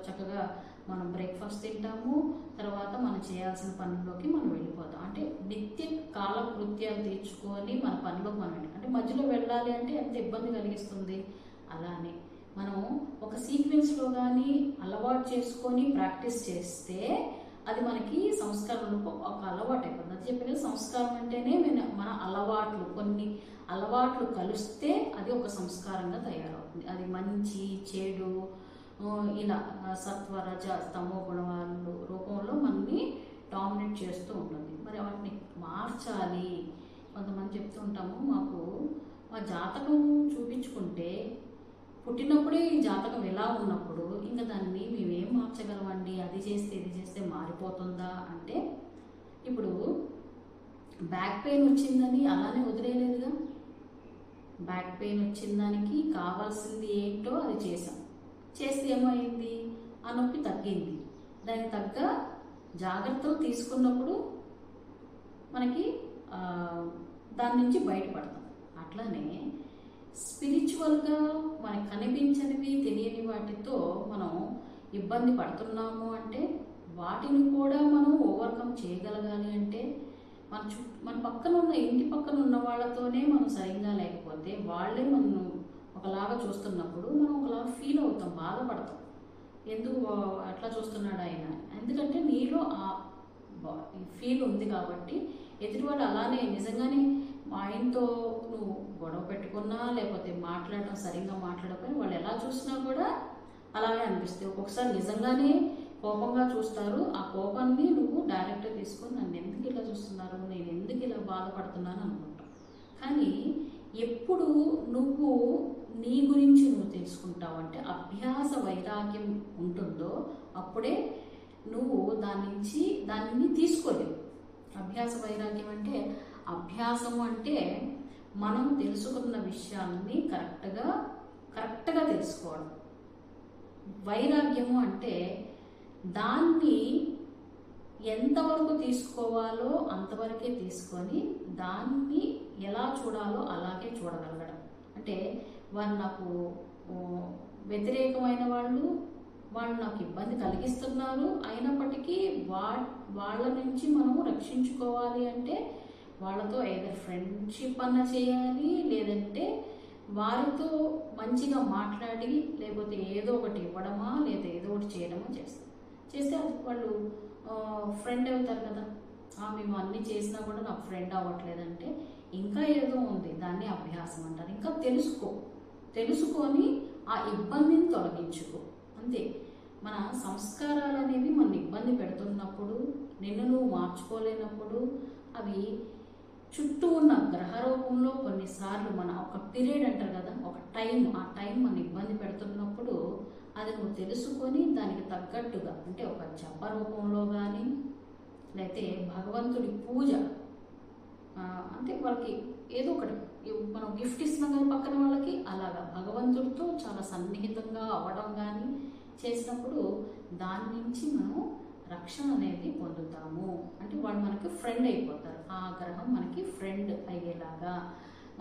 చక్కగా మనం బ్రేక్ఫాస్ట్ తింటాము, తర్వాత మనం చేయాల్సిన పనుల్లోకి మనం వెళ్ళిపోతాం. అంటే నిత్య కాలకృత్యాలు తీర్చుకొని మన పనిలోకి మనం అంటే మధ్యలో వెళ్ళాలి అంటే ఎంత ఇబ్బంది కలిగిస్తుంది. అలానే మనం ఒక సీక్వెన్స్లో కానీ అలవాటు చేసుకొని ప్రాక్టీస్ చేస్తే అది మనకి సంస్కారంలో ఒక అలవాటు అయిపోతుంది. అది చెప్పిన సంస్కారం అంటేనే మన అలవాట్లు, కొన్ని అలవాట్లు కలిస్తే అది ఒక సంస్కారంగా తయారవుతుంది. అది మంచి చెడు ఇలా సత్వ రజ తమో గుణాలు రూపంలో మనల్ని డామినేట్ చేస్తూ ఉంటుంది. మరి వాటిని మార్చాలి. కొంతమంది చెప్తూ ఉంటాము, మా జాతకం చూపించుకుంటే పుట్టినప్పుడే ఈ జాతకం ఎలా ఉన్నప్పుడు ఇంకా దాన్ని మేమేం మార్చగలమండి, అది చేస్తే ఇది చేస్తే మారిపోతుందా అంటే, ఇప్పుడు బ్యాక్ పెయిన్ వచ్చిందని అలానే వదిలేయలేదుగా. బ్యాక్ పెయిన్ వచ్చిన దానికి కావాల్సింది ఏంటో అది చేస్తే ఏమైంది? ఆ నొప్పి తగ్గింది. దానికి తగ్గ జాగ్రత్తలు తీసుకున్నప్పుడు మనకి దాని నుంచి బయటపడతాం. అట్లానే స్పిరిచువల్గా మనకు కనిపించనివి, తెలియని వాటితో మనం ఇబ్బంది పడుతున్నాము అంటే వాటిని కూడా మనం ఓవర్కమ్ చేయగలగాలి అంటే మన పక్కన ఉన్న ఇంటి పక్కన ఉన్న వాళ్ళతోనే మనం సరిగ్గా లేకపోతే వాళ్ళే మనం ఒకలాగా చూస్తున్నప్పుడు మనం ఒకలాగా ఫీల్ అవుతాం, బాధపడతాం. ఎందుకు అట్లా చూస్తున్నాడు ఆయన? ఎందుకంటే నీలో ఆ ఫీల్ ఉంది కాబట్టి ఎదుటివాడు అలానే నిజంగానే ఆయనతో నువ్వు గొడవ పెట్టుకున్నా లేకపోతే మాట్లాడడం సరిగ్గా మాట్లాడకపోయినా వాళ్ళు ఎలా చూసినా కూడా అలాగే అనిపిస్తుంది. ఒక్కొక్కసారి నిజంగానే కోపంగా చూస్తారు. ఆ కోపాన్ని నువ్వు డైరెక్ట్గా తీసుకొని నన్ను ఎందుకు ఇలా చూస్తున్నారు, నేను ఎందుకు ఇలా బాధపడుతున్నాను అనుకుంటావు. కానీ ఎప్పుడు నువ్వు నీ గురించి నువ్వు తెలుసుకుంటావు అంటే అభ్యాస వైరాగ్యం ఉంటుందో అప్పుడే నువ్వు దాన్ని తీసుకోలేవు. అభ్యాస వైరాగ్యం అంటే, అభ్యాసము అంటే మనం తెలుసుకున్న విషయాన్ని కరెక్ట్గా తెలుసుకోవడం. వైరాగ్యము అంటే దాన్ని ఎంతవరకు తీసుకోవాలో అంతవరకే తీసుకొని దాన్ని ఎలా చూడాలో అలాగే చూడగలగడం. అంటే వారు నాకు వ్యతిరేకమైన వాళ్ళు నాకు ఇబ్బంది కలిగిస్తున్నారు, అయినప్పటికీ వాళ్ళ నుంచి మనము రక్షించుకోవాలి అంటే వాళ్ళతో ఏదో ఫ్రెండ్షిప్ అన్న చేయాలి, లేదంటే వారితో మంచిగా మాట్లాడి లేకపోతే ఏదో ఒకటి ఇవ్వడమా లేదా ఏదో ఒకటి చేయడమా చేస్తే అది వాళ్ళు ఫ్రెండ్ అవుతారు కదా. మేము అన్నీ చేసినా కూడా నాకు ఫ్రెండ్ అవ్వట్లేదంటే ఇంకా ఏదో ఉంది, దాన్ని అభ్యాసం అంటారు. ఇంకా తెలుసుకో, తెలుసుకొని ఆ ఇబ్బందిని తొలగించుకో. అంతే. మన సంస్కారాలు అనేవి మన ఇబ్బంది పెడుతున్నప్పుడు, నిన్ను నువ్వు మార్చుకోలేనప్పుడు, అవి చుట్టూ ఉన్న గ్రహ రూపంలో కొన్నిసార్లు మన ఒక పీరియడ్ అంటారు కదా, ఒక టైం, ఆ టైం మన ఇబ్బంది పెడుతున్నప్పుడు అది నువ్వు తెలుసుకొని దానికి తగ్గట్టుగా, అంటే ఒక జప రూపంలో కానీ, లేకపోతే భగవంతుడి పూజ, అంటే వాళ్ళకి ఏదో ఒకటి మనం గిఫ్ట్ ఇస్తున్నాం కదా పక్కన వాళ్ళకి, అలాగా భగవంతుడితో చాలా సన్నిహితంగా అవ్వడం కానీ చేసినప్పుడు దాని నుంచి మనం రక్షణ అనేది పొందుతాము. అంటే వాళ్ళు మనకి ఫ్రెండ్ అయిపోతారు, ఆ గ్రహం మనకి ఫ్రెండ్ అయ్యేలాగా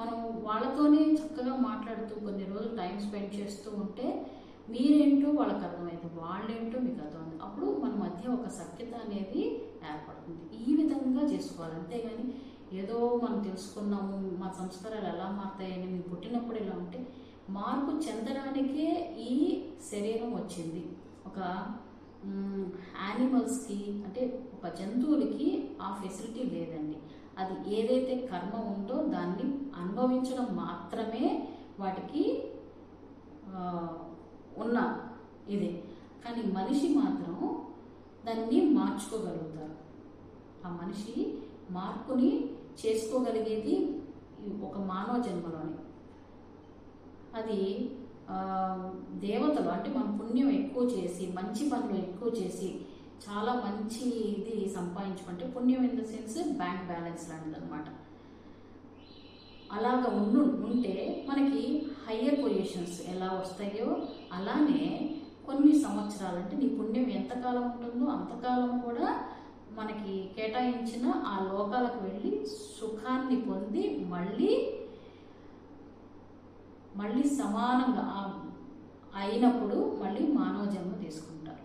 మనం వాళ్ళతోనే చక్కగా మాట్లాడుతూ కొన్ని రోజులు టైం స్పెండ్ చేస్తూ ఉంటే మీరేంటో వాళ్ళకి అర్థమవుతుంది, వాళ్ళేంటో మీకు అర్థమవుతుంది. అప్పుడు మన మధ్య ఒక సఖ్యత అనేది ఏర్పడుతుంది. ఈ విధంగా చేసుకోవాలి. అంతేగాని ఏదో మనం తెలుసుకున్నాము, మా సంస్కారాలు ఎలా మారుతాయని, మేము పుట్టినప్పుడు ఇలా ఉంటే, మార్పు చెందడానికే ఈ శరీరం వచ్చింది. ఒక యానిమల్స్కి, అంటే ఒక జంతువులకి ఆ ఫెసిలిటీ లేదండి. అది ఏదైతే కర్మ ఉందో దాన్ని అనుభవించడం మాత్రమే వాటికి ఉన్న ఇది. కానీ మనిషి మాత్రం దాన్ని మార్చుకోగలుగుతారు. ఆ మనిషి మార్పుని చేసుకోగలిగేది ఒక మానవ జన్మలోనే. అది దేవతలు, అంటే మనం పుణ్యం ఎక్కువ చేసి, మంచి పనులు ఎక్కువ చేసి, చాలా మంచి ఇది సంపాదించుకుంటే, పుణ్యం in the sense bank balance లాంటిది అనమాట. అలాగ ఉంటే మనకి హయ్యర్ పొజిషన్స్ ఎలా వస్తాయో, అలానే కొన్ని సంవత్సరాలు, అంటే నీ పుణ్యం ఎంతకాలం ఉంటుందో అంతకాలం కూడా మనకి కేటాయించిన ఆ లోకాలకు వెళ్ళి సుఖాన్ని పొంది మళ్ళీ సమానంగా అయినప్పుడు మళ్ళీ మానవ జన్మ తీసుకుంటారు.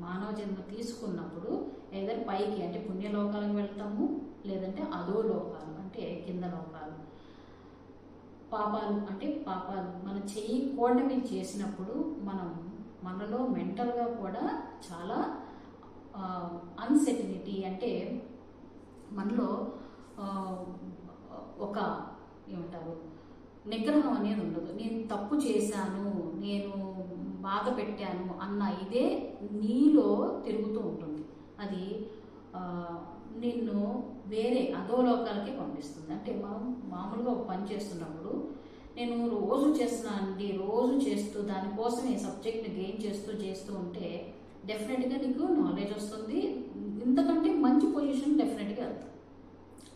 మానవ జన్మ తీసుకున్నప్పుడు ఏదైనా పైకి, అంటే పుణ్యలోకాలకు వెళ్తాము, లేదంటే అదో లోకాలు, అంటే కింద లోకాలు. పాపాలు, అంటే పాపాలు మనం చేయకూడనివి చేసినప్పుడు మనలో మెంటల్గా కూడా చాలా అన్సెటిలిటీ, అంటే మనలో ఒక ఏమంటారు, నిగ్రహం అనేది ఉండదు. నేను తప్పు చేశాను, నేను బాధ పెట్టాను అన్న ఇదే నీలో తిరుగుతూ ఉంటుంది. అది నిన్ను వేరే అధోలోకాలకే పంపిస్తుంది. అంటే మనం మామూలుగా ఒక పని చేస్తున్నప్పుడు, నేను రోజు చేస్తున్నానండి, రోజు చేస్తూ దానికోసం ఈ సబ్జెక్ట్ని గెయిన్ చేస్తూ ఉంటే డెఫినెట్గా నీకు నాలెడ్జ్ వస్తుంది, ఇంతకంటే మంచి పొజిషన్ డెఫినెట్గా వెళ్తాం.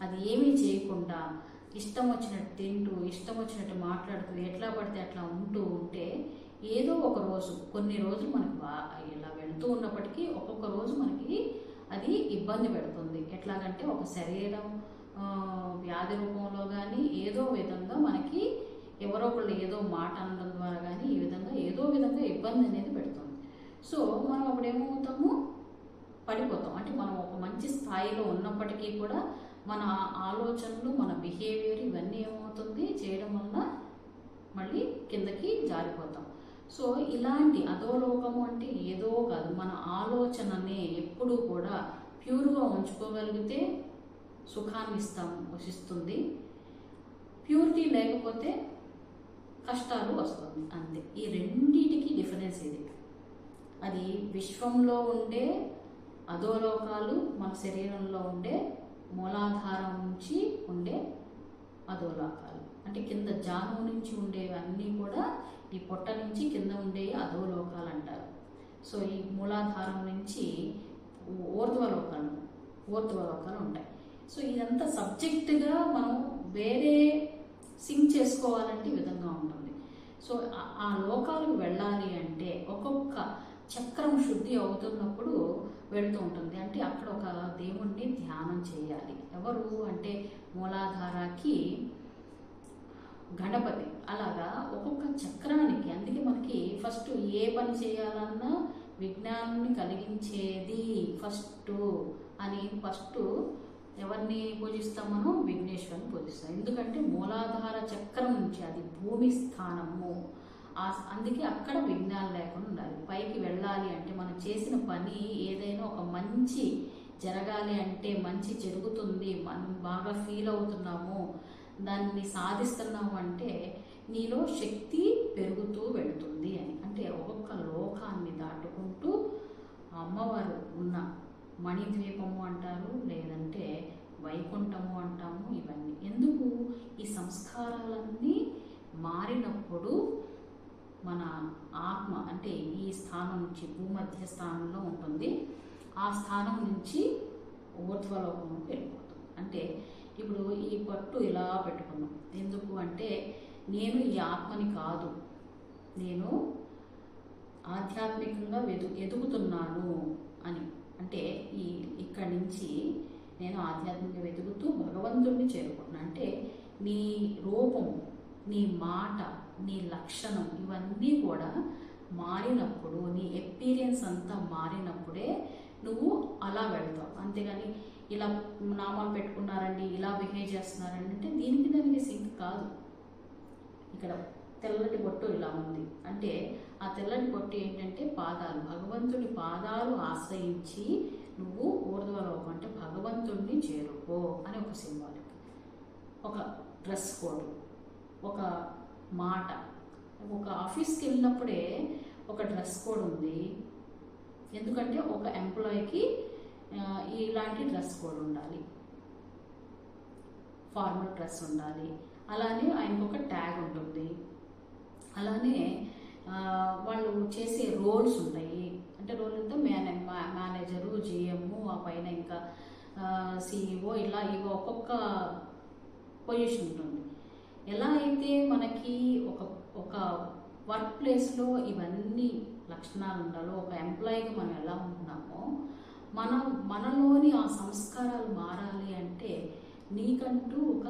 అది ఏమీ చేయకుండా ఇష్టం వచ్చినట్టు తింటూ, ఇష్టం వచ్చినట్టు మాట్లాడుతూ, ఎట్లా పడితే అట్లా ఉంటే ఏదో ఒక రోజు, కొన్ని రోజులు మనకి ఇలా వెళ్తూ ఉన్నప్పటికీ ఒక్కొక్క రోజు మనకి అది ఇబ్బంది పెడుతుంది. ఎట్లాగంటే ఒక శరీరం వ్యాధి రూపంలో కానీ, ఏదో విధంగా మనకి ఎవరో ఒకళ్ళు ఏదో మాట అనడం ద్వారా కానీ, ఈ విధంగా ఏదో విధంగా ఇబ్బంది అనేది పెడుతుంది. సో మనం అప్పుడు ఏమవుతాము, పడిపోతాం. అంటే మనం ఒక మంచి స్థాయిలో ఉన్నప్పటికీ కూడా మన ఆలోచనలు, మన బిహేవియర్ ఇవన్నీ ఏమవుతుంది చేయడం వల్ల మళ్ళీ కిందకి జారిపోతాం. సో ఇలాంటి అధోలోకము అంటే ఏదో కాదు, మన ఆలోచననే ఎప్పుడూ కూడా ప్యూర్గా ఉంచుకోగలిగితే సుఖాన్ని వసిస్తుంది. ప్యూరిటీ లేకపోతే కష్టాలు వస్తుంది, అంతే. ఈ రెండింటికి డిఫరెన్స్ ఇది. అది విశ్వంలో ఉండే అధోలోకాలు, మన శరీరంలో ఉండే మూలాధారం నుంచి ఉండే అధోలోకాలు, అంటే కింద జాను నుంచి ఉండేవన్నీ కూడా ఈ పొట్ట నుంచి కింద ఉండే అధోలోకాలు అంటారు. సో ఈ మూలాధారం నుంచి ఊర్ధ్వలోకాలు ఉంటాయి. సో ఇదంతా సబ్జెక్టుగా మనం వేరే సింక్ చేసుకోవాలంటే ఈ విధంగా ఉంటుంది. సో ఆ లోకాలకు వెళ్ళాలి అంటే ఒక్కొక్క చక్రం శుద్ధి అవుతున్నప్పుడు వెళ్తూ ఉంటుంది. అంటే అక్కడ ఒక దేవుణ్ణి ధ్యానం చేయాలి. ఎవరు అంటే మూలాధారాకి గణపతి. అలాగా ఒక్కొక్క చక్రానికి, అందుకే మనకి ఫస్ట్ ఏ పని చేయాలన్నా విజ్ఞానాన్ని కలిగించేది ఫస్ట్ అని ఎవరిని పూజిస్తాం మనం? విఘ్నేశ్వరుని పూజిస్తాం. ఎందుకంటే మూలాధార చక్రం నుంచి, అది భూమి స్థానము, అందుకే అక్కడ విఘ్నాలు లేకుండా ఉండాలి. పైకి వెళ్ళాలి అంటే మనం చేసిన పని ఏదైనా ఒక మంచి జరగాలి అంటే, మంచి జరుగుతుంది, మనం బాగా ఫీల్ అవుతున్నాము, దాన్ని సాధిస్తున్నాము అంటే నీలో శక్తి పెరుగుతూ వెళుతుంది అని. అంటే ఒక్కొక్క లోకాన్ని దాటుకుంటూ అమ్మవారు ఉన్న మణిద్వీపము అంటారు, లేదంటే వైకుంఠము అంటాము. ఇవన్నీ ఎందుకు? ఈ సంస్కారాలన్నీ మారినప్పుడు మన ఆత్మ అంటే ఈ స్థానం నుంచి భూమధ్య స్థానంలో ఉంటుంది, ఆ స్థానం నుంచి ఊర్ధ్వలోకం వెళ్ళిపోతుంది. అంటే ఇప్పుడు ఈ పట్టు ఇలా పెట్టుకున్నాం ఎందుకు అంటే నేను ఈ ఆత్మని కాదు, నేను ఆధ్యాత్మికంగా ఎదుగుతున్నాను అని. అంటే ఇక్కడి నుంచి నేను ఆధ్యాత్మికంగా ఎదుగుతూ భగవంతుడిని చేరుకున్నాను. అంటే నీ రూపం, నీ మాట, నీ లక్షణం ఇవన్నీ కూడా మారినప్పుడు, నీ ఎక్స్పీరియన్స్ అంతా మారినప్పుడే నువ్వు అలా వెళ్తావు. అంతేగాని ఇలా నామాలు పెట్టుకున్నారండి, ఇలా బిహేవ్ చేస్తున్నారండి అంటే దానికి సింక్ కాదు. ఇక్కడ తెల్లటి బొట్టు ఇలా ఉంది అంటే ఆ తెల్లటి బొట్టు ఏంటంటే పాదాలు, భగవంతుడి పాదాలు ఆశ్రయించి నువ్వు ఊర్ధ్వలోకం అంటే భగవంతుడిని చేరుకో అని ఒక సింబాలిక్. ఒక డ్రెస్ కోడ్, ఒక మాట. ఒక ఆఫీస్కి వెళ్ళినప్పుడే ఒక డ్రెస్ కోడ్ ఉంది, ఎందుకంటే ఒక ఎంప్లాయీకి ఇలాంటి డ్రెస్ కోడ్ ఉండాలి, ఫార్మల్ డ్రెస్ ఉండాలి. అలానే ఆయనకు ఒక ట్యాగ్ ఉంటుంది. అలానే వాళ్ళు చేసే రోల్స్ ఉంటాయి. అంటే రోల్ అంటే మేనేజరు, జిఎమ్, ఆ పైన ఇంకా సిఇఓ, ఇలా ఇవి ఒక్కొక్క పొజిషన్ ఉంటుంది. ఎలా అయితే మనకి ఒక వర్క్ ప్లేస్లో ఇవన్నీ లక్షణాలు ఉండాలో, ఒక ఎంప్లాయీగా మనం ఎలా ఉంటున్నామో మనలోని ఆ సంస్కారాలు మారాలి అంటే నీకంటూ ఒక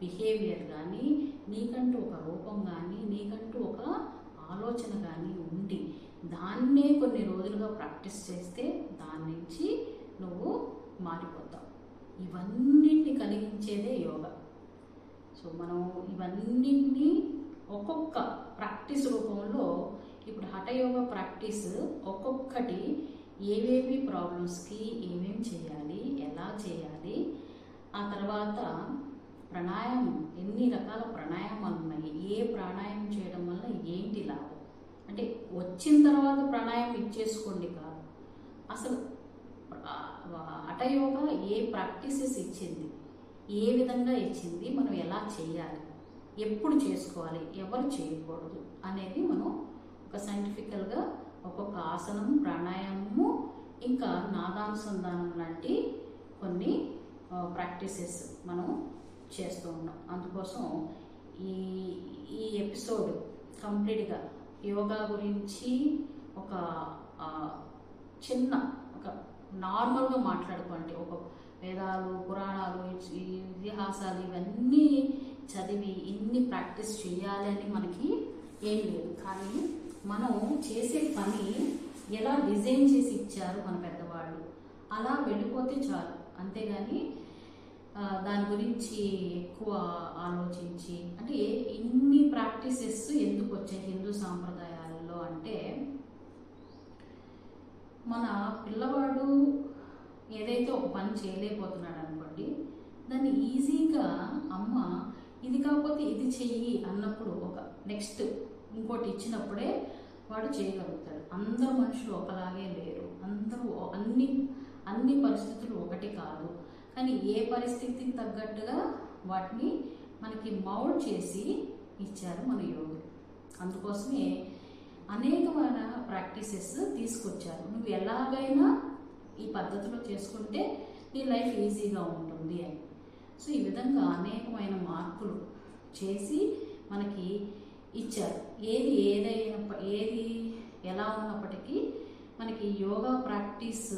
బిహేవియర్ కానీ, నీకంటూ ఒక రూపం కానీ, నీకంటూ ఒక ఆలోచన కానీ ఉండి దాన్నే కొన్ని రోజులుగా ప్రాక్టీస్ చేస్తే దాని నుంచి నువ్వు మారిపోతావు. ఇవన్నిటిని కలిగించేదే యోగా. సో మనం ఇవన్నిటినీ ఒక్కొక్క ప్రాక్టీస్ రూపంలో ఇప్పుడు హఠయోగా ప్రాక్టీస్ ఒక్కొక్కటి ఏవేవి ప్రాబ్లమ్స్కి ఏమేమి చేయాలి, ఎలా చేయాలి, ఆ తర్వాత ప్రాణాయామం, ఎన్ని రకాల ప్రాణాయామాలు ఉన్నాయి, ఏ ప్రాణాయామం చేయడం వల్ల ఏంటి లాభం. అంటే వచ్చిన తర్వాత ప్రాణాయామం ఇచ్చేసుకోండి కాదు, అసలు హఠయోగా ఏ ప్రాక్టీసెస్ ఇచ్చింది, ఏ విధంగా ఇచ్చింది, మనం ఎలా చేయాలి, ఎప్పుడు చేసుకోవాలి, ఎవరు చేయకూడదు అనేది మనం ఒక సైంటిఫికల్గా ఒక్కొక్క ఆసనం, ప్రాణాయామము, ఇంకా నాదానుసంధానం లాంటి కొన్ని ప్రాక్టీసెస్ మనం చేస్తూ ఉన్నాం. అందుకోసం ఈ ఎపిసోడ్ కంప్లీట్గా యోగా గురించి ఒక చిన్న ఒక నార్మల్గా మాట్లాడుకోండి. ఒక వేదాలు, పురాణాలు, ఇతిహాసాలు ఇవన్నీ చదివి ఇన్ని ప్రాక్టీస్ చేయాలి అని మనకి ఏం లేదు. కానీ మనం చేసే పని ఎలా డిజైన్ చేసి ఇచ్చారు మన పెద్దవాళ్ళు, అలా వెళ్ళిపోతే చాలు. అంతేగాని దాని గురించి ఎక్కువ ఆలోచించి అంటే ఇన్ని ప్రాక్టీసెస్ ఎందుకు వచ్చాయి హిందూ సాంప్రదాయాల్లో అంటే, మన పిల్లవాడు ఏదైతే ఒక పని చేయలేకపోతున్నాడు అనుకోండి, దాన్ని ఈజీగా అమ్మ ఇది కాకపోతే ఇది చెయ్యి అన్నప్పుడు ఒక నెక్స్ట్ ఇంకోటి ఇచ్చినప్పుడే వాడు చేయగలుగుతాడు. అందరు మనుషులు ఒకలాగే లేరు, అందరూ అన్ని పరిస్థితులు ఒకటి కాదు. కానీ ఏ పరిస్థితికి తగ్గట్టుగా వాటిని మనకి మౌల్డ్ చేసి ఇచ్చారు మన యోగులు. అందుకోసమే అనేకమైన ప్రాక్టీసెస్ తీసుకొచ్చారు. నువ్వు ఎలాగైనా ఈ పద్ధతిలో చేసుకుంటే నీ లైఫ్ ఈజీగా ఉంటుంది అని. సో ఈ విధంగా అనేకమైన మార్పులు చేసి మనకి ఇచ్చారు. ఏది ఎలా ఉన్నప్పటికీ మనకి యోగా ప్రాక్టీస్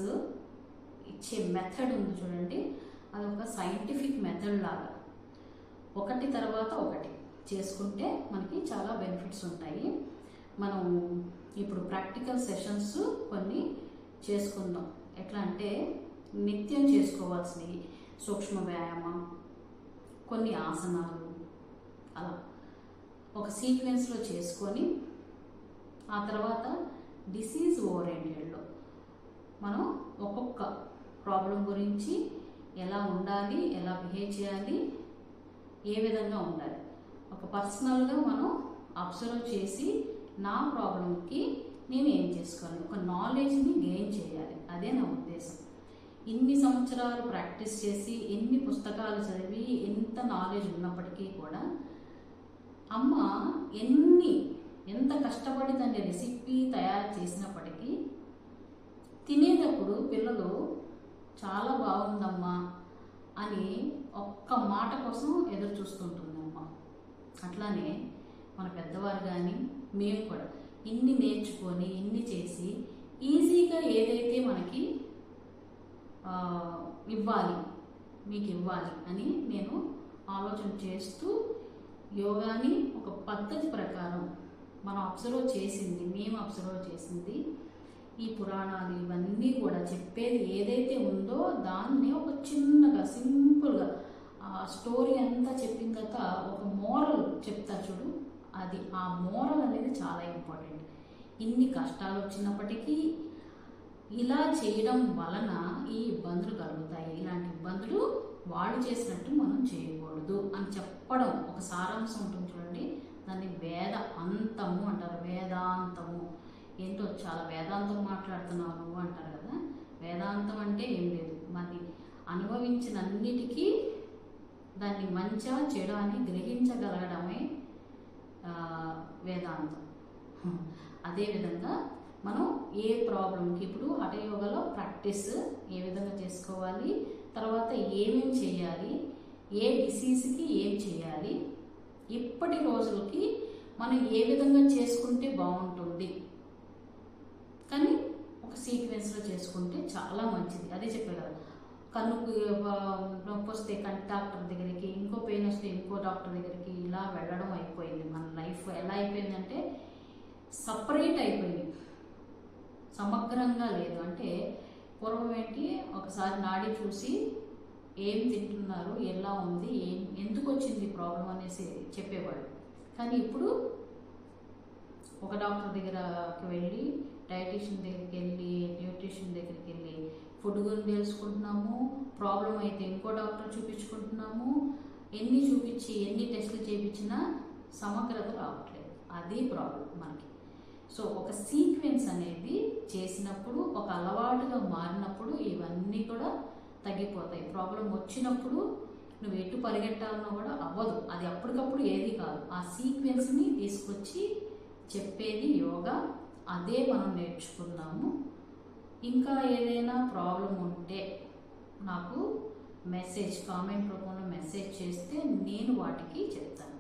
ఇచ్చే మెథడ్ ఉంది చూడండి, అదొక సైంటిఫిక్ మెథడ్ లాగా ఒకటి తర్వాత ఒకటి చేసుకుంటే మనకి చాలా బెనిఫిట్స్ ఉంటాయి. మనం ఇప్పుడు ప్రాక్టికల్ సెషన్స్ కొన్ని చేసుకుందాం. ఎట్లా అంటే నిత్యం చేసుకోవాల్సినవి సూక్ష్మ వ్యాయామం, కొన్ని ఆసనాలు, అలా ఒక సీక్వెన్స్లో చేసుకొని ఆ తర్వాత డిసీజ్ ఓరియంటెడ్లో మనం ఒక్కొక్క ప్రాబ్లం గురించి ఎలా ఉండాలి, ఎలా బిహేవ్ చేయాలి, ఏ విధంగా ఉండాలి, ఒక పర్సనల్గా మనం ఆ అబ్జర్వ్ చేసి నా ప్రాబ్లంకి నేను ఏం చేసుకోవాలి, ఒక నాలెడ్జ్ని గెయిన్ చేయాలి. అదే నా ఉద్దేశం. ఇన్ని సంవత్సరాలు ప్రాక్టీస్ చేసి, ఎన్ని పుస్తకాలు చదివి, ఎంత నాలెడ్జ్ ఉన్నప్పటికీ కూడా అమ్మ ఎంత కష్టపడి దాన్ని రెసిపీ తయారు చేసినప్పటికీ తినేటప్పుడు పిల్లలు చాలా బాగుందమ్మా అని ఒక్క మాట కోసం ఎదురు చూస్తుంటుంది అమ్మ. అట్లానే మన పెద్దవారు కానీ మేము కూడా ఇన్ని నేర్చుకొని ఇన్ని చేసి ఈజీగా ఏదైతే మనకి ఇవ్వాలి, మీకు ఇవ్వాలి అని నేను ఆలోచన చేస్తూ యోగాని ఒక పద్ధతి ప్రకారం మనం అబ్జర్వ్ చేసింది, మేము అబ్జర్వ్ చేసింది, ఈ పురాణాలు ఇవన్నీ కూడా చెప్పేది ఏదైతే ఉందో దాన్ని ఒక చిన్నగా సింపుల్గా స్టోరీ అంతా చెప్పిన తర్వాత ఒక మోరల్ చెప్తా చూడు, అది ఆ మోరల్ అనేది చాలా ఇంపార్టెంట్. ఇన్ని కష్టాలు వచ్చినప్పటికీ ఇలా చేయడం వలన ఈ ఇబ్బందులు కలుగుతాయి, ఇలాంటి ఇబ్బందులు వాళ్ళు చేసినట్టు మనం చేయకూడదు అని చెప్పడం ఒక సారాంశం ఉంటుంది చూడండి. దాన్ని వేద అంతము అంటారు. వేదాంతము ఏంటో చాలా వేదాంతం మాట్లాడుతున్నాను అంటారు కదా. వేదాంతం అంటే ఏం లేదు, మరి అనుభవించిన అన్నిటికీ దాన్ని మంచిగా చెడు అని గ్రహించగలగడమే వేదాంతం. అదేవిధంగా మనం ఏ ప్రాబ్లంకి ఇప్పుడు హఠయోగలో ప్రాక్టీస్ ఏ విధంగా చేసుకోవాలి, తర్వాత ఏమేం చేయాలి, ఏ డిసీజ్కి ఏం చేయాలి, ఇప్పటి రోజులకి మనం ఏ విధంగా చేసుకుంటే బాగుంటుంది కానీ ఒక సీక్వెన్స్లో చేసుకుంటే చాలా మంచిది. అదే చెప్పే కదా, కన్నుకు నొప్పి వస్తే కంటి డాక్టర్ దగ్గరికి, ఇంకో పెయిన్ వస్తే ఇంకో డాక్టర్ దగ్గరికి, ఇలా వెళ్ళడం అయిపోయింది. మన లైఫ్ ఎలా అయిపోయిందంటే సపరేట్ అయిపోయింది, సమగ్రంగా లేదు. అంటే పూర్వం ఏంటి, ఒకసారి నాడి చూసి ఏం తింటున్నారు, ఎలా ఉంది, ఎందుకు వచ్చింది ప్రాబ్లం అనేసి చెప్పేవాడు. కానీ ఇప్పుడు ఒక డాక్టర్ దగ్గరకి వెళ్ళి, డైటీషియన్ దగ్గరికి వెళ్ళి, న్యూట్రిషన్ దగ్గరికి వెళ్ళి ఫుడ్ గురించి తెలుసుకుంటున్నాము. ప్రాబ్లం అయితే ఇంకో డాక్టర్ చూపించుకుంటున్నాము. ఎన్ని చూపించి ఎన్ని టెస్టులు చేయించినా సమగ్రత రావట్లేదు. అది ప్రాబ్లం మనకి. సో ఒక సీక్వెన్స్ అనేది చేసినప్పుడు, ఒక అలవాటుగా మారినప్పుడు ఇవన్నీ కూడా తగ్గిపోతాయి. ప్రాబ్లం వచ్చినప్పుడు నువ్వు ఎటు పరిగెట్టాలన్నా కూడా అవ్వదు. అది అప్పటికప్పుడు ఏది కాదు, ఆ సీక్వెన్స్ని తీసుకొచ్చి చెప్పేది యోగా. అదే మనం నేర్చుకుందాము. ఇంకా ఏదైనా ప్రాబ్లం ఉంటే నాకు కామెంట్ రూపంలో మెసేజ్ చేస్తే నేను వాటికి చెప్తాను.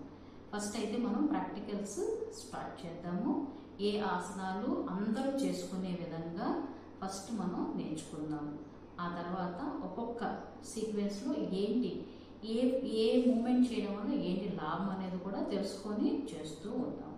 ఫస్ట్ అయితే మనం ప్రాక్టికల్స్ స్టార్ట్ చేద్దాము. ఏ ఆసనాలు అందరూ చేసుకునే విధంగా ఫస్ట్ మనం నేర్చుకుందాము. ఆ తర్వాత ఒక్కొక్క సీక్వెన్స్లో ఏంటి, ఏ మూమెంట్ చేయడం వల్ల ఏంటి లాభం అనేది కూడా తెలుసుకొని చేస్తూ ఉంటాం.